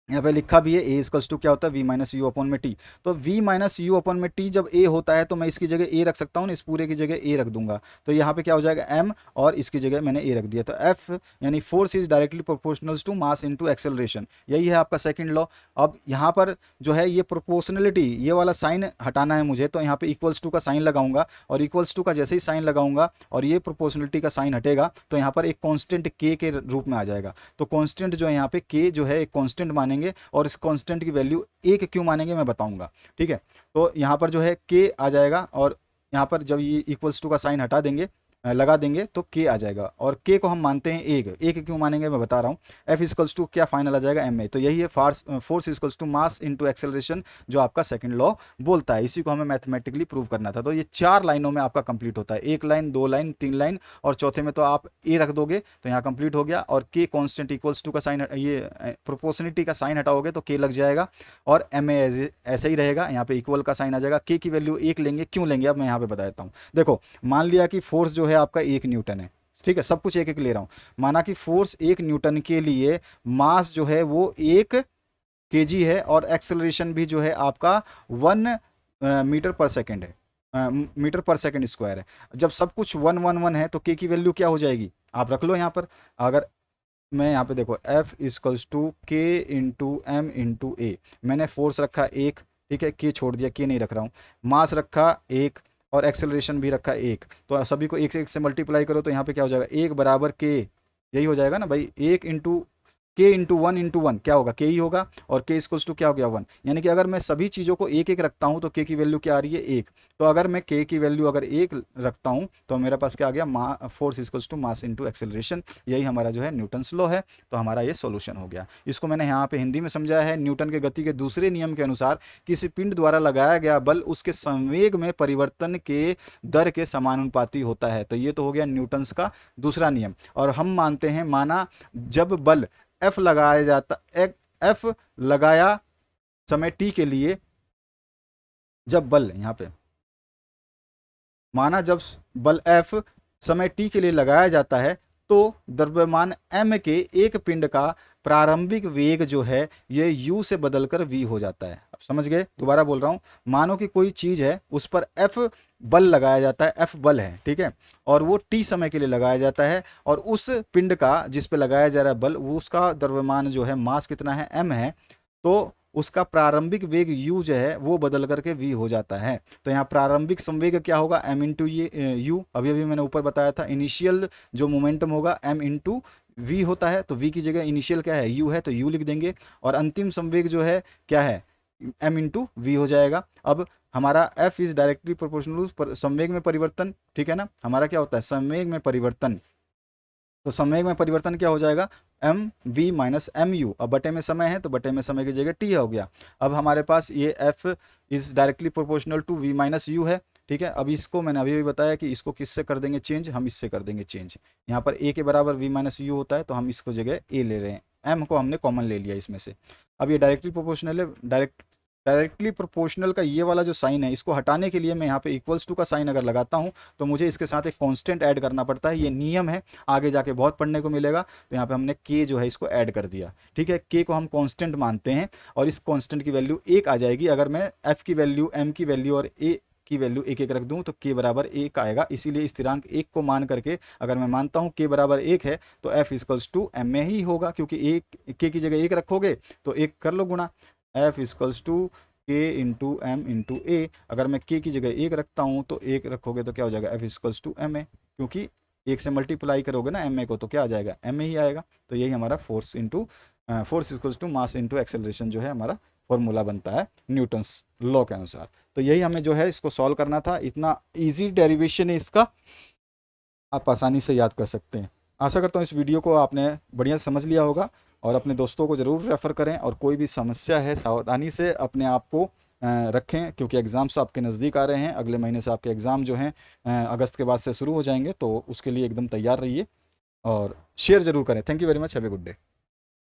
यहाँ पे लिखा भी है ए इक्वल्स टू क्या होता है वी माइनस यू अपॉन में टी। तो वी माइनस यू अपॉन में टी जब ए होता है तो मैं इसकी जगह ए रख सकता हूँ ना, इस पूरे की जगह ए रख दूंगा। तो यहाँ पे क्या हो जाएगा एम, और इसकी जगह मैंने ए रख दिया। तो एफ यानी force is directly proportional to mass into acceleration, यही है आपका सेकंड लॉ। अब यहाँ पर जो है ये प्रोपोर्शनलिटी, ये वाला साइन हटाना है मुझे, तो यहाँ पे इक्वल्स टू का साइन लगाऊंगा, और इक्वल्स टू का जैसे ही साइन लगाऊंगा और ये प्रोपोर्शनलिटी का साइन हटेगा तो यहाँ पर एक कॉन्स्टेंट के रूप में आ जाएगा। तो कॉन्स्टेंट जो है यहाँ पे के जो है एक कॉन्स्टेंट मानेंगे, और इस कांस्टेंट की वैल्यू एक क्यों मानेंगे मैं बताऊंगा, ठीक है। तो यहाँ पर जो है के आ जाएगा, और यहाँ पर जब ये इक्वल्स टू का साइन हटा देंगे, लगा देंगे, तो के आ जाएगा, और के को हम मानते हैं एक। एक क्यों मानेंगे मैं बता रहा हूँ। एफ इक्वल्स टू क्या फाइनल आ जाएगा एम ए। तो यही है force equals to mass into acceleration, जो आपका सेकंड लॉ बोलता है। इसी को हमें मैथमेटिकली प्रूव करना था। तो ये 4 लाइनों में आपका कंप्लीट होता है, 1 लाइन, 2 लाइन, 3 लाइन, और चौथे में तो आप ए रख दोगे तो यहाँ कंप्लीट हो गया। और के कॉन्स्टेंट इक्वल्स टू का साइन, ये प्रोपोर्शनिटी का साइन हटाओगे तो के लग जाएगा, और एम ए ऐसे ही रहेगा, यहाँ पे इक्वल का साइन आ जाएगा। के की वैल्यू 1 लेंगे, क्यों लेंगे अब मैं यहाँ पे बता देता हूँ। देखो, मान लिया कि फोर्स जो है आपका 1 न्यूटन है, ठीक है, सब कुछ एक एक ले रहा हूं। माना कि फोर्स 1 न्यूटन के लिए मास जो है वो 1 केजी है, और एक्सेलरेशन भी जो है आपका 1 मीटर पर सेकेंड है, मीटर पर सेकेंड स्क्वायर है। जब सब कुछ 1 1 1 है तो के की वैल्यू क्या हो जाएगी, आप रख लो यहाँ पर। अगर मैं यहाँ पे देखो एफ इक्वल्स टू के इंटू एम इंटू ए, मैंने फोर्स रखा 1, ठीक है, के छोड़ दिया, के नहीं रख रहा हूँ। मास रखा 1, और एक्सेलरेशन भी रखा 1, तो सभी को 1 से मल्टीप्लाई करो तो यहाँ पे क्या हो जाएगा, 1 बराबर के, यही हो जाएगा ना भाई। 1 इंटू के इंटू वन क्या होगा, के ही होगा, और के इक्वल्स टू क्या हो गया 1। यानी कि अगर मैं सभी चीज़ों को एक एक रखता हूँ तो के की वैल्यू क्या आ रही है 1। तो अगर मैं के की वैल्यू अगर 1 रखता हूँ तो मेरे पास क्या आ गया, force equals to mass into acceleration. यही हमारा जो है न्यूटन्स लॉ है। तो हमारा ये सॉल्यूशन हो गया। इसको मैंने यहाँ पे हिंदी में समझाया है। न्यूटन के गति के दूसरे नियम के अनुसार किसी पिंड द्वारा लगाया गया बल उसके संवेग में परिवर्तन के दर के समानुपाती होता है। तो ये तो हो गया न्यूटन्स का दूसरा नियम। और हम मानते हैं, माना जब बल एफ लगाया जाता, एफ लगाया समय टी के लिए, जब बल यहाँ पे माना जब बल एफ समय टी के लिए लगाया जाता है तो द्रव्यमान एम के एक पिंड का प्रारंभिक वेग जो है ये यू से बदलकर वी हो जाता है। अब समझ गए, दोबारा बोल रहा हूं। मानो कि कोई चीज है, उस पर एफ बल लगाया जाता है, एफ बल है, ठीक है, और वो टी समय के लिए लगाया जाता है, और उस पिंड का जिस पे लगाया जा रहा है बल, वो उसका द्रव्यमान जो है मास कितना है, एम है, तो उसका प्रारंभिक वेग u जो है वो बदल करके v हो जाता है। तो यहाँ प्रारंभिक संवेग क्या होगा, m इंटू ये u, अभी अभी मैंने ऊपर बताया था। इनिशियल जो मोमेंटम होगा m इंटू वी होता है, तो v की जगह इनिशियल क्या है, u है, तो u लिख देंगे। और अंतिम संवेग जो है क्या है, m इंटू वी हो जाएगा। अब हमारा f इज डायरेक्टली प्रोपोर्शनल संवेग में परिवर्तन, ठीक है ना। हमारा क्या होता है, संवेग में परिवर्तन, तो संवेग में परिवर्तन क्या हो जाएगा, m v minus m u. अब बटे में समय है तो बटे में समय की जगह टी हो गया। अब हमारे पास ये F is directly proportional to v minus u है, ठीक है। अब इसको मैंने अभी भी बताया कि इसको किससे कर देंगे चेंज, हम इससे कर देंगे चेंज। यहाँ पर ए के बराबर वी माइनस यू होता है, तो हम इसको जगह ए ले रहे हैं, एम को हमने कॉमन ले लिया इसमें से। अब ये डायरेक्टली प्रोपोर्शनल है, डायरेक्टली प्रोपोर्शनल का ये वाला जो साइन है, इसको हटाने के लिए मैं यहाँ पे इक्वल्स टू का साइन अगर लगाता हूँ तो मुझे इसके साथ एक कांस्टेंट ऐड करना पड़ता है। ये नियम है, आगे जाके बहुत पढ़ने को मिलेगा। तो यहाँ पे हमने के जो है इसको ऐड कर दिया, ठीक है। के को हम कांस्टेंट मानते हैं, और इस कांस्टेंट की वैल्यू 1 आ जाएगी अगर मैं एफ की वैल्यू, एम की वैल्यू और ए की वैल्यू एक एक रख दूं तो के बराबर 1 आएगा। इसीलिए स्थिरांक 1 को मान करके अगर मैं मानता हूं के बराबर 1 है तो एफ इक्वल्स टू एम में ही होगा, क्योंकि एक के की जगह 1 रखोगे तो 1 कर लो गुणा। एफ इक्वल्स टू के इंटू एम इंटू ए। अगर मैं के की जगह 1 रखता हूँ तो 1 रखोगे तो क्या हो जाएगा, F equals to m a, क्योंकि 1 से मल्टीप्लाई करोगे ना एम ए को तो क्या आ जाएगा, एम ए ही आएगा। तो यही हमारा force equals to mass into acceleration जो है हमारा फॉर्मूला बनता है न्यूटन्स लॉ के अनुसार। तो यही हमें जो है इसको सॉल्व करना था। इतना ईजी डेरिवेशन है इसका, आप आसानी से याद कर सकते हैं। आशा करता हूँ इस वीडियो को आपने बढ़िया समझ लिया होगा, और अपने दोस्तों को ज़रूर रेफ़र करें। और कोई भी समस्या है सावधानी से अपने आप को रखें, क्योंकि एग्ज़ाम्स आपके नज़दीक आ रहे हैं। अगले महीने से आपके एग्ज़ाम जो हैं अगस्त के बाद से शुरू हो जाएंगे, तो उसके लिए एकदम तैयार रहिए और शेयर ज़रूर करें। Thank you very much, have a good day.